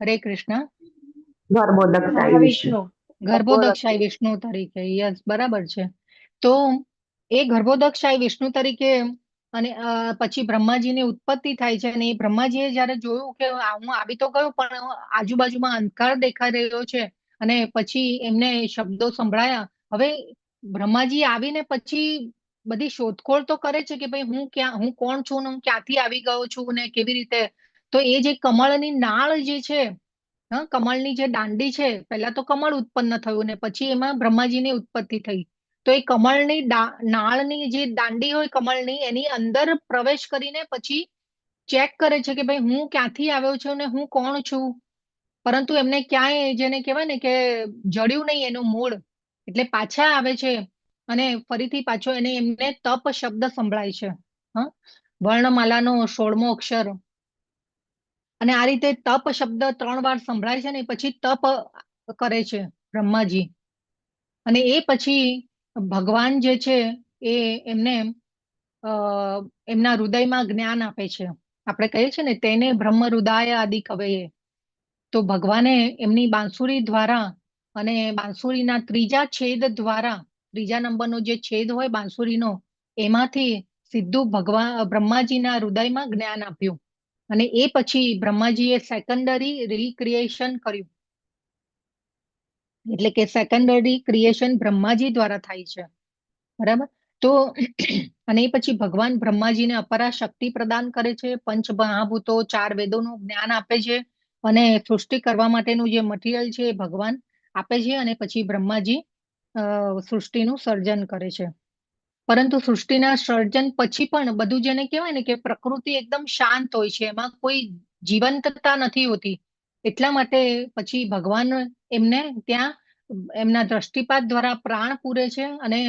હરે કૃષ્ણ. ગર્ભોદક્ષાય વિષ્ણુ તરીકે. યસ, બરાબર છે. તો એ ગર્ભોદક્ષાય વિષ્ણુ તરીકે અને પછી બ્રહ્માજીની ઉત્પત્તિ થાય છે અને એ બ્રહ્માજીએ જયારે જોયું કે હું આવી તો ગયો પણ આજુબાજુમાં અંધકાર દેખાઈ રહ્યો છે અને પછી એમને શબ્દો સંભળાયા. હવે બ્રહ્માજી આવીને પછી બધી શોધખોળ તો કરે છે કે ભાઈ હું કોણ છું ને હું ક્યાંથી આવી ગયો છું ને કેવી રીતે. તો એ જે કમળની નાળ જે છે, કમળની જે દાંડી છે, પહેલા તો કમળ ઉત્પન્ન થયું ને પછી એમાં બ્રહ્માજીની ઉત્પત્તિ થઈ. તો એ કમળની નાળની જે દાંડી હોય કમળની એની અંદર પ્રવેશ કરીને પછી ચેક કરે છે કે ભાઈ હું ક્યાંથી આવ્યો છું ને હું કોણ છું. પરંતુ એમને ક્યાંય જેને કહેવાય ને કે જડ્યું નહીં એનું મૂળ, એટલે પાછા આવે છે અને ફરીથી પાછો એમને તપ શબ્દ સંભળાય છે. વર્ણમાલાનો 16મો અક્ષર. અને આ રીતે તપ શબ્દ 3 વાર સંભળાય છે ને પછી તપ કરે છે. બ્રહ્માજી. અને એ પછી ભગવાન જે છે એ એમને એમના હૃદયમાં જ્ઞાન આપે છે. આપણે કહીએ છીએ ને તેને બ્રહ્મ હૃદય આદિ કવયે. તો ભગવાને એમની બાંસુરી દ્વારા અને બાંસુરીના ત્રીજા છેદ દ્વારા, ત્રીજા નંબરનો જે છેદ હોય બાંસુરીનો, એમાંથી સીધું બ્રહ્માજીના હૃદયમાં જ્ઞાન આપ્યું. અને એ પછી બ્રહ્માજીએ સેકન્ડરી રીક્રિએશન કર્યું. એટલે કે સેકન્ડરી ક્રિએશન બ્રહ્માજી દ્વારા થાય છે. બરાબર. તો અને એ પછી ભગવાન બ્રહ્માજીને અપરા શક્તિ પ્રદાન કરે છે, પંચ મહાભૂતો 4 વેદોનું જ્ઞાન આપે છે, અને સૃષ્ટિ કરવા માટેનું જે મટીરિયલ છે એ ભગવાન આપે છે. અને પછી બ્રહ્માજી સૃષ્ટિનું સર્જન કરે છે. પરંતુ સૃષ્ટિના સર્જન પછી પણ બધું જેને કહેવાય ને કે પ્રકૃતિ એકદમ શાંત હોય છે, એમાં કોઈ જીવંતતા નથી હોતી. એટલા માટે પછી ભગવાન એમને ત્યાં એમના દ્રષ્ટિપાત દ્વારા પ્રાણ પૂરે છે અને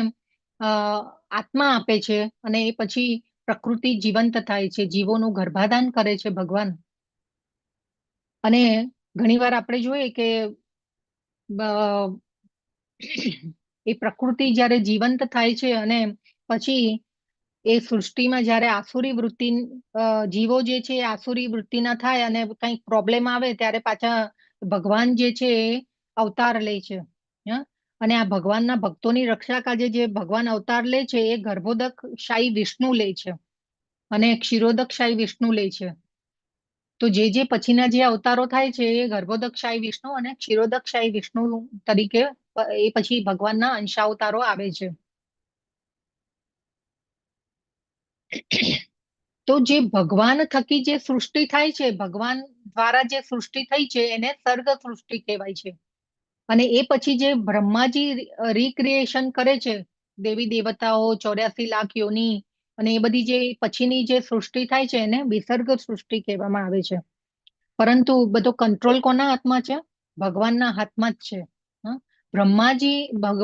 આત્મા આપે છે. અને એ પછી પ્રકૃતિ જીવંત થાય છે, જીવોનું ગર્ભાધાન કરે છે ભગવાન. અને ઘણીવાર આપણે જોઈએ કે એ પ્રકૃતિ જ્યારે જીવંત થાય છે અને પછી એ સૃષ્ટિમાં જ્યારે આસુરી વૃત્તિ જીવો જે છે એ આસુરી વૃત્તિના થાય અને કંઈક પ્રોબ્લેમ આવે ત્યારે પાછા ભગવાન જે છે એ અવતાર લે છે. અને આ ભગવાનના ભક્તોની રક્ષા કાજે જે ભગવાન અવતાર લે છે એ ગર્ભોદક શાહી વિષ્ણુ લે છે અને ક્ષીરોદક શાહી વિષ્ણુ લે છે. તો જે પછીના જે અવતારો થાય છે એ ગર્ભોદક શાહી વિષ્ણુ અને ક્ષીરોદક શાહી વિષ્ણુ તરીકે એ પછી ભગવાનના અંશાવતારો આવે છે. તો જે ભગવાન થકી જે સૃષ્ટિ થાય છે, ભગવાન દ્વારા જે સૃષ્ટિ થઈ છે એને સર્ગ સૃષ્ટિ કહેવાય છે. અને એ પછી જે બ્રહ્માજી રીક્રિએશન કરે છે, દેવી દેવતાઓ 84 લાખ યોની અને એ બધી જે પછીની જે સૃષ્ટિ થાય છે એને વિસર્ગ સૃષ્ટિ કહેવામાં આવે છે. પરંતુ બધો કંટ્રોલ કોના હાથમાં છે? ભગવાનના હાથમાં જ છે.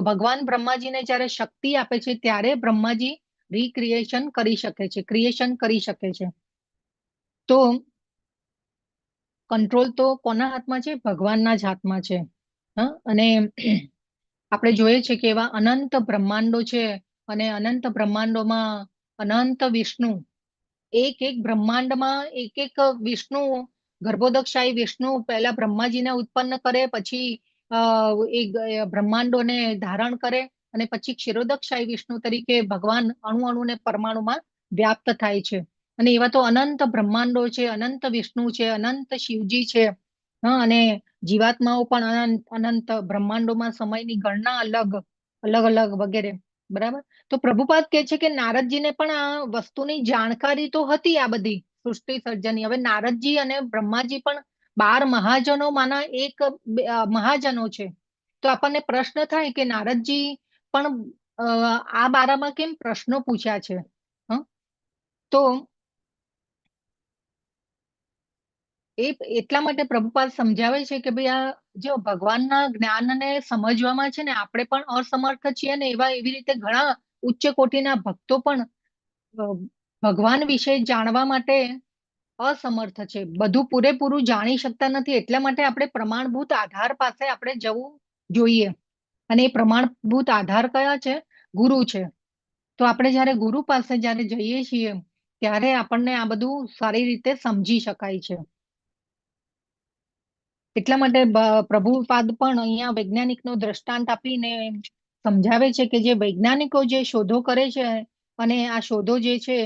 ભગવાન બ્રહ્માજીને જ્યારે શક્તિ આપે છે ત્યારે બ્રહ્માજી રીક્રિએશન કરી શકે છે, ક્રિએશન કરી શકે છે. તો કંટ્રોલ તો કોના હાથમાં છે? ભગવાનના જ હાથમાં છે. અને આપણે જોઈએ છે કે એવા અનંત બ્રહ્માંડો છે અને અનંત બ્રહ્માંડોમાં અનંત વિષ્ણુ, એક એક બ્રહ્માંડમાં એક એક વિષ્ણુ, ગર્ભોદકશાહી વિષ્ણુ પહેલા બ્રહ્માજીને ઉત્પન્ન કરે, પછી એ બ્રહ્માંડોને ધારણ કરે અને પછી ક્ષીરોદકશાહી વિષ્ણુ તરીકે ભગવાન અણુ અણુને પરમાણુમાં વ્યાપ્ત થાય છે. અને એવા તો અનંત બ્રહ્માંડો છે, અનંત વિષ્ણુ છે, અનંત શિવજી છે. અને જીવાત્માઓ પણ અનંત બ્રહ્માંડોમાં સમયની ગણના અલગ અલગ વગેરે. બરાબર. તો પ્રભુપાદ કહે છે કે નારદજીને પણ આ વસ્તુની જાણકારી તો હતી, આ બધી સૃષ્ટિ સર્જનની. હવે નારદજી અને બ્રહ્માજી પણ 12 મહાજનોમાંના એક મહાજનો છે. તો આપણને પ્રશ્ન થાય કે નારદજી પણ આ બારામાં કેમ પ્રશ્નો પૂછ્યા છે? તો એ એટલા માટે પ્રભુપાદ સમજાવે છે કે ભાઈ આ જો ભગવાનના જ્ઞાનને સમજવામાં છે ને આપણે પણ અસમર્થ છીએ ને એવી રીતે ઘણા ઉચ્ચ કોટીના ભક્તો પણ ભગવાન વિશે જાણવા માટે અસમર્થ છે, બધું પૂરેપૂરું જાણી શકતા નથી. એટલા માટે આપણે પ્રમાણભૂત આધાર પાસે આપણે જવું જોઈએ. અને એ પ્રમાણભૂત આધાર કયા છે? ગુરુ છે. તો આપણે જ્યારે ગુરુ પાસે જ્યારે જઈએ છીએ ત્યારે આપણને આ બધું સારી રીતે સમજી શકાય છે. એટલા માટે પ્રભુપાદ પણ અહીંયા વૈજ્ઞાનિકનો દ્રષ્ટાંત આપીને સમજાવે છે કે જે વૈજ્ઞાનિકો જે શોધો કરે છે અને આ શોધો જે છે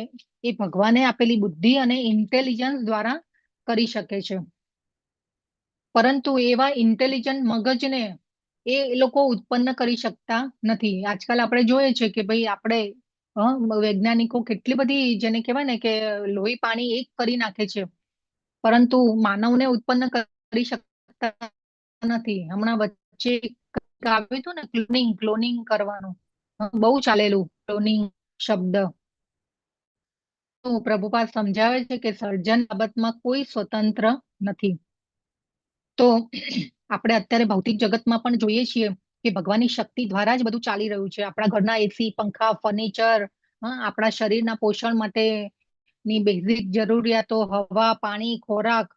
એ ભગવાને આપેલી બુદ્ધિ અને ઇન્ટેલિજન્સ દ્વારા કરી શકે છે. પરંતુ એવા ઇન્ટેલિજન્ટ મગજને એ લોકો ઉત્પન્ન કરી શકતા નથી. આજકાલ આપણે જોઈએ છે કે ભાઈ આપણે વૈજ્ઞાનિકો કેટલી બધી જેને કહેવાય ને કે લોહી પાણી એક કરી નાખે છે, પરંતુ માનવને ઉત્પન્ન કરી શકતા નથી. હમણાં વચ્ચે આવ્યું હતું ને ક્લોનિંગ કરવાનું, બહુ ચાલેલું ક્લોનિંગ શબ્દ. પ્રભુપાદ સમજાવે છે કે સર્જન બાબતમાં કોઈ સ્વતંત્ર નથી. તો આપણે અત્યારે ભૌતિક જગતમાં પણ જોઈએ છીએ કે ભગવાનની શક્તિ દ્વારા જ બધું ચાલી રહ્યું છે. આપણા ઘરના એસી, પંખા, ફર્નિચર, આપણા શરીરના પોષણ માટેની બેઝિક જરૂરિયાતો, હવા, પાણી, ખોરાક,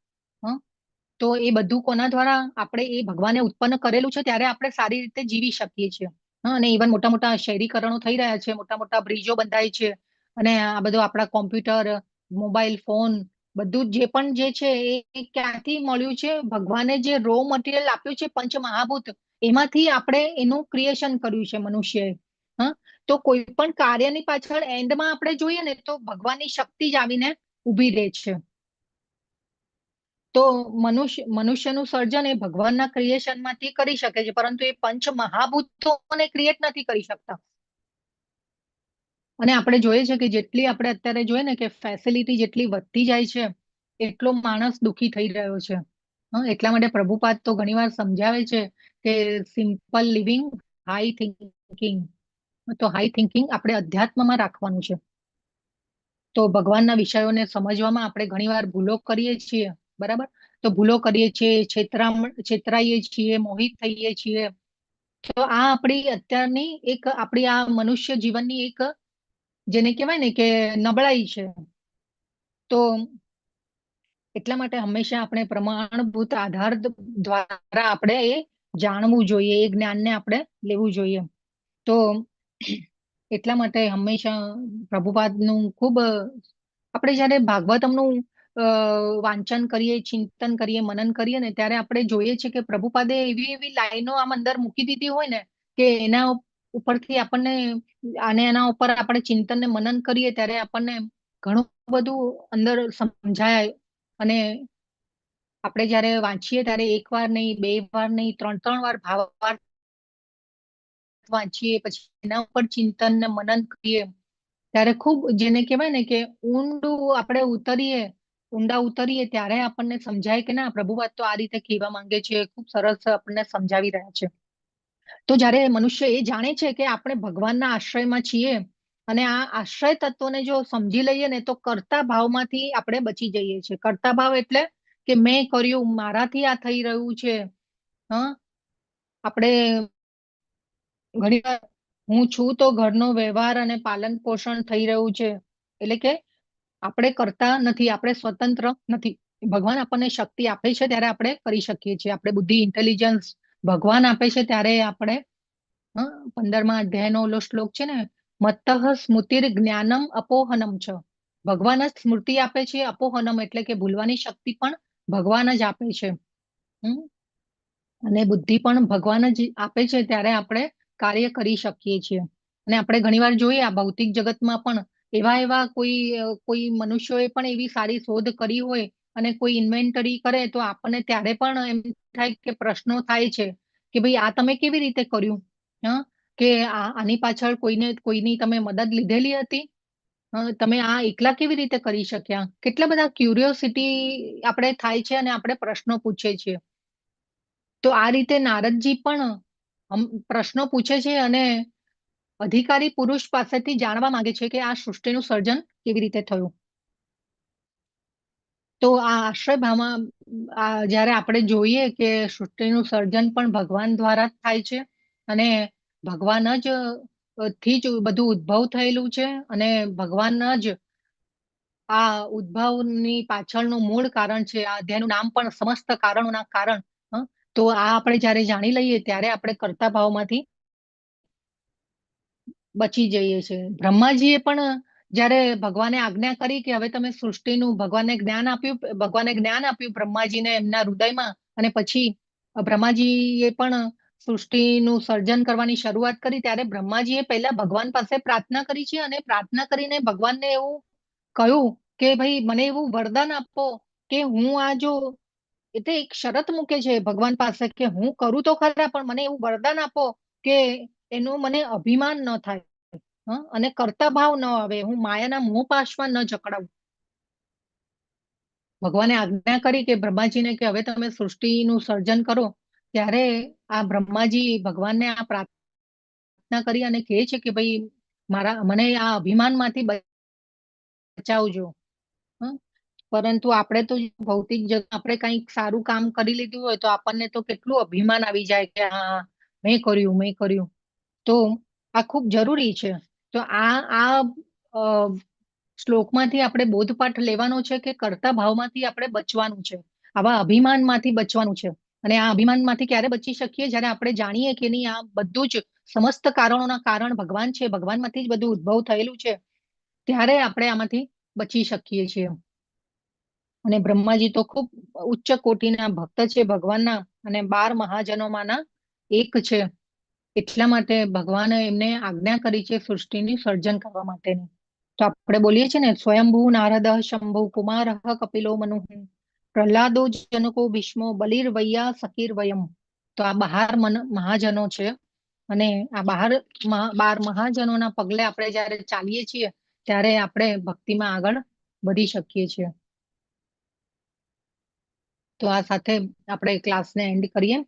તો એ બધું કોના દ્વારા આપણે એ ભગવાને ઉત્પન્ન કરેલું છે ત્યારે આપણે સારી રીતે જીવી શકીએ છીએ. અને ઇવન મોટા મોટા શહેરીકરણો થઈ રહ્યા છે, મોટા મોટા બ્રિજો બંધાય છે, અને આ બધું આપણા કોમ્પ્યુટર, મોબાઈલ ફોન, બધું જે પણ જે છે એ ક્યાંથી મળ્યું છે? ભગવાને જે રો મટીરિયલ આપ્યું છે પંચ મહાભૂત, એમાંથી આપણે એનું ક્રિએશન કર્યું છે મનુષ્યએ. હા, તો કોઈ પણ કાર્યની પાછળ એન્ડમાં આપણે જોઈએ ને તો ભગવાનની શક્તિ જ આવીને ઊભી રહે છે. તો મનુષ્યનું સર્જન એ ભગવાનના ક્રિએશન માંથી કરી શકે છે, પરંતુ એ પંચ મહાભૂતોને ક્રિએટ નથી કરી શકતા. અને આપણે જોઈએ છે કે જેટલી આપણે અત્યારે જોઈએ ને કે ફેસિલિટી જેટલી વધતી જાય છે એટલો માણસ દુઃખી થઈ રહ્યો છે. એટલા માટે પ્રભુપાદ તો ઘણીવાર સમજાવે છે કે સિમ્પલ લિવિંગ, હાઈ થિંકિંગ. તો હાઈ થિંકિંગ આપણે અધ્યાત્મમાં રાખવાનું છે. તો ભગવાનના વિષયોને સમજવામાં આપણે ઘણીવાર ભૂલો કરીએ છીએ, બરાબર? તો ભૂલો કરીએ છીએ, છેતરાઈએ છીએ, મોહિત થઈએ છીએ. તો આ આપણી અત્યારની એક આપણી આ મનુષ્ય જીવનની એક જેને કહેવાય ને કે નબળાઈ છે. તો એટલા માટે હંમેશા આપણે પ્રમાણભૂત આધાર દ્વારા આપણે એ જાણવું જોઈએ, એ જ્ઞાનને આપણે લેવું જોઈએ. તો એટલા માટે હંમેશા પ્રભુપાદનું ખૂબ આપણે જયારે ભાગવતમનું વાંચન કરીએ, ચિંતન કરીએ, મનન કરીએ ને ત્યારે આપણે જોઈએ છીએ કે પ્રભુપાદે એવી એવી લાઈનો આમ અંદર મૂકી દીધી હોય ને કે એના ઉપરથી આપણને એના ઉપર આપણે ચિંતન ને મનન કરીએ ત્યારે આપણને ઘણું બધું અંદર સમજાય. અને આપણે જયારે વાંચીએ ત્યારે એક વાર નહીં, બે વાર નહીં, ત્રણ વાર ભાવાર્થ વાંચીએ, પછી એના ઉપર ચિંતન ને મનન કરીએ ત્યારે ખૂબ જેને કહેવાય ને કે ઊંડા ઉતરીએ ત્યારે આપણને સમજાય કે ના, પ્રભુપાદ તો આ રીતે કહેવા માંગે છે, ખૂબ સરસ આપણને સમજાવી રહ્યા છે. તો જયારે મનુષ્ય એ જાણે છે કે આપણે ભગવાનના આશ્રયમાં છીએ અને આ આશ્રય તત્વોને જો સમજી લઈએ ને તો કર્તા ભાવમાંથી આપણે બચી જઈએ છીએ. કર્તા ભાવ એટલે કે મેં કર્યું, મારાથી આ થઈ રહ્યું છે. આપણે ઘણીવાર હું છું તો ઘરનો વ્યવહાર અને પાલન પોષણ થઈ રહ્યું છે, એટલે કે આપણે કરતા નથી, આપણે સ્વતંત્ર નથી. ભગવાન આપણને શક્તિ આપે છે ત્યારે આપણે કરી શકીએ છીએ. આપણે બુદ્ધિ, ઇન્ટેલિજન્સ ભગવાન આપે છે ત્યારે આપણે 15મા અધ્યાયનો ઓલો શ્લોક છે ને, મત્તઃ સ્મૃતિર જ્ઞાનમ અપોહનમ છે. ભગવાન જ સ્મૃતિ આપે છે, અપોહનમ એટલે કે ભૂલવાની શક્તિ પણ ભગવાન જ આપે છે. અને બુદ્ધિ પણ ભગવાન જ આપે છે ત્યારે આપણે કાર્ય કરી શકીએ છીએ. અને આપણે ઘણીવાર જોઈએ આ ભૌતિક જગતમાં પણ એવા કોઈ મનુષ્યોએ પણ એવી સારી શોધ કરી હોય અને કોઈ ઇન્વેન્ટરી કરે તો આપણને ત્યારે પણ એમ થાય કે પ્રશ્નો થાય છે કે ભાઈ આ તમે કેવી રીતે કર્યું? કે આની પાછળ કોઈની તમે મદદ લીધેલી હતી? તમે આ એકલા કેવી રીતે કરી શક્યા? કેટલા બધા ક્યુરિયોસિટી આપણે થાય છે અને આપણે પ્રશ્નો પૂછીએ છીએ. તો આ રીતે નારદજી પણ પ્રશ્નો પૂછે છે અને અધિકારી પુરુષ પાસેથી જાણવા માંગે છે કે આ સૃષ્ટિનું સર્જન કેવી રીતે થયું. તો આ આશ્રય ભાવમાં જયારે આપણે જોઈએ કે સૃષ્ટિનું સર્જન પણ ભગવાન દ્વારા જ થાય છે અને ભગવાન જ થી જ બધું ઉદ્ભવ થયેલું છે અને ભગવાન જ આ ઉદ્ભવની પાછળનું મૂળ કારણ છે. આ અધ્યાયનું નામ પણ સમસ્ત કારણોના કારણ. તો આ આપણે જયારે જાણી લઈએ ત્યારે આપણે કર્તા ભાવમાંથી બચી જઈએ છીએ. બ્રહ્માજીએ પણ જયારે ભગવાને આજ્ઞા કરી કે હવે તમે સૃષ્ટિનું ભગવાને જ્ઞાન આપ્યું બ્રહ્માજીને એમના હૃદયમાં, અને પછી બ્રહ્માજીએ પણ સૃષ્ટિનું સર્જન કરવાની શરૂઆત કરી ત્યારે બ્રહ્માજીએ પહેલા ભગવાન પાસે પ્રાર્થના કરી છે અને પ્રાર્થના કરીને ભગવાનને એવું કહ્યું કે ભાઈ મને એવું વરદાન આપો કે હું આ જો, એટલે એક શરત મૂકે છે ભગવાન પાસે કે હું કરું તો ખરા પણ મને એવું વરદાન આપો કે એનું મને અભિમાન ન થાય અને કર્તા ભાવ ન આવે, હું માયાના મોહ પાશમાં ન જકડાવું. ભગવાને આજ્ઞા કરી કે બ્રહ્માજીને કે હવે તમે સૃષ્ટિનું સર્જન કરો ત્યારે આ બ્રહ્માજી ભગવાનને આ પ્રાર્થના કરી અને કહે છે કે ભાઈ મને આ અભિમાનમાંથી બચાવજો. પરંતુ આપણે તો ભૌતિક જગત આપણે કંઈક સારું કામ કરી લીધું હોય તો આપણને તો કેટલું અભિમાન આવી જાય કે હા મેં કર્યું. તો આ ખૂબ જરૂરી છે. તો આ શ્લોકમાંથી આપણે બોધપાઠ લેવાનો છે કે કર્તા ભાવમાંથી આપણે બચવાનું છે. આવા અભિમાનમાંથી બચવાનું છે. અને આ અભિમાનમાંથી ક્યારે બચી શકીએ? જ્યારે આપણે જાણીએ કે નહીં, આ બધું જ સમસ્ત કારણોના કારણ ભગવાન છે, ભગવાનમાંથી જ બધું ઉદ્ભવ થયેલું છે, ત્યારે આપણે આમાંથી બચી શકીએ છીએ. અને બ્રહ્માજી તો ખૂબ ઉચ્ચ કોટીના ભક્ત છે ભગવાનના, અને 12 મહાજનોમાંના એક છે. એટલા માટે ભગવાને એમને આજ્ઞા કરી છે સૃષ્ટિની સર્જન કરવા માટેની. તો આપણે બોલીએ છીએ ને, સ્વયંભૂ નારદ શંભુ કુમાર કપિલો મનુ પ્રહલાદો જનકો ભીષ્મો બલિર વૈયા સકીર વયમ. તો આ 12 મહાજનો છે, અને આ 12 મહાજનોના પગલે આપણે જયારે ચાલીએ છીએ ત્યારે આપણે ભક્તિમાં આગળ વધી શકીએ છીએ. તો આ સાથે આપણે ક્લાસને એન્ડ કરીએ.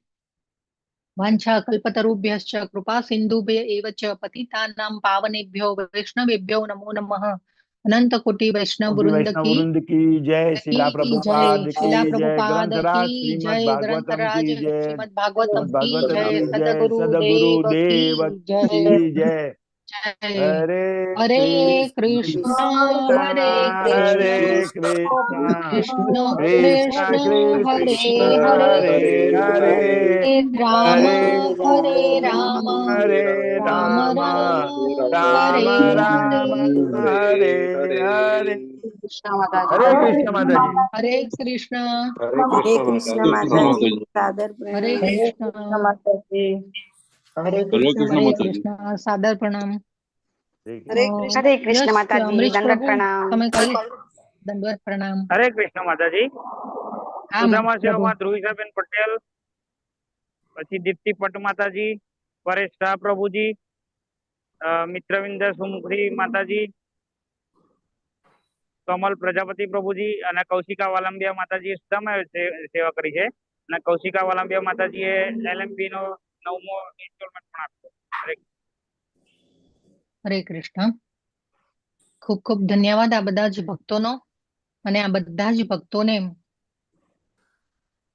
વાંછા કલ્પતરુભ્યશ્ચ કૃપા સિંધુભ્ય એવ ચ પતિતાનાં પાવનેભ્યો વૈષ્ણવેભ્યો નમો નમઃ. અનંત કોટી વૈષ્ણવ વૃંદ की जय, शिला की जय, प्रभुपाद शिला की जय, प्रभुपाद ग्रंथराज की श्रीमद् जय, भागवतम ग्रंथराज की जय, श्रीमद् भागवतम की भागवतम जय, की जय, सदगुरु सदगुरु देव देव की की जय। जय। जय हरे हरे कृष्ण हरे हरे कृष्ण कृष्ण कृष्ण कृष्ण कृष्ण हरे कृष्ण हरे हरे हरे राम हरे हरे राम हरे राम राम राम राम हरे राम हरे। हरे हरे। कृष्ण माता हरे कृष्ण माता जी। हरे कृष्ण हरे कृष्ण माताजी सादर हरे प्रणाम। कृष्ण हरे हरे कृष्ण कृष्ण सादर प्रणाम. हरे અ, હરે કૃષ્ણ યસ, માતાજી, અમરીશ દંડવત પ્રભુ પ્રણામ. તમે કઈ દંડવત પ્રણામ. હરે કૃષ્ણ માતાજી. હા સુદામા પ્રભુ. સેવામાં ધ્રુવિસાબેન પટેલ, પછી દીપ્તિ પટ માતાજી, પરેશ શાહ પ્રભુજી, મિત્રવિંદર સુમુખરી માતાજી, કમલ પ્રજાપતિ પ્રભુજી અને કૌશિકા વાલંબિયા માતાજીએ સુદામા સેવા કરી છે. અને કૌશિકા વાલંબિયા માતાજીએ LMP નો 9મો ઇન્સ્ટોલમેન્ટ પણ આપ્યો. હરે કૃષ્ણ. ખૂબ ખૂબ ધન્યવાદ આ બધા જ ભક્તોનો. અને આ બધા જ ભક્તોને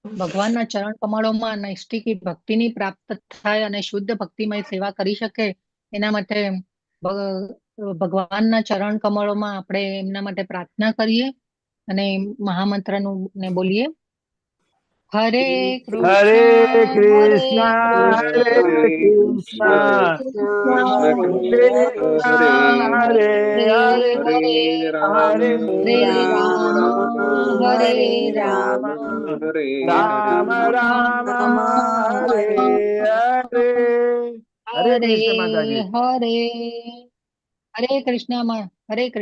ભગવાનના ચરણ કમળોમાં નૈષ્ઠિકી ભક્તિની પ્રાપ્ત થાય અને શુદ્ધ ભક્તિમય સેવા કરી શકે, એના માટે ભગવાનના ચરણ કમળોમાં આપણે એમના માટે પ્રાર્થના કરીએ અને મહામંત્રનું ને બોલીએ. હરે हरे કૃષ્ણ कृष्ण હરે हरे कृष्ण कृष्ण हरे हरे हरे રામ हरे હરે राम રામ राम राम हरे हरे। हरे હરે कृष्ण माता जी। હરે હરે કૃષ્ણ હરે કૃષ્ણ.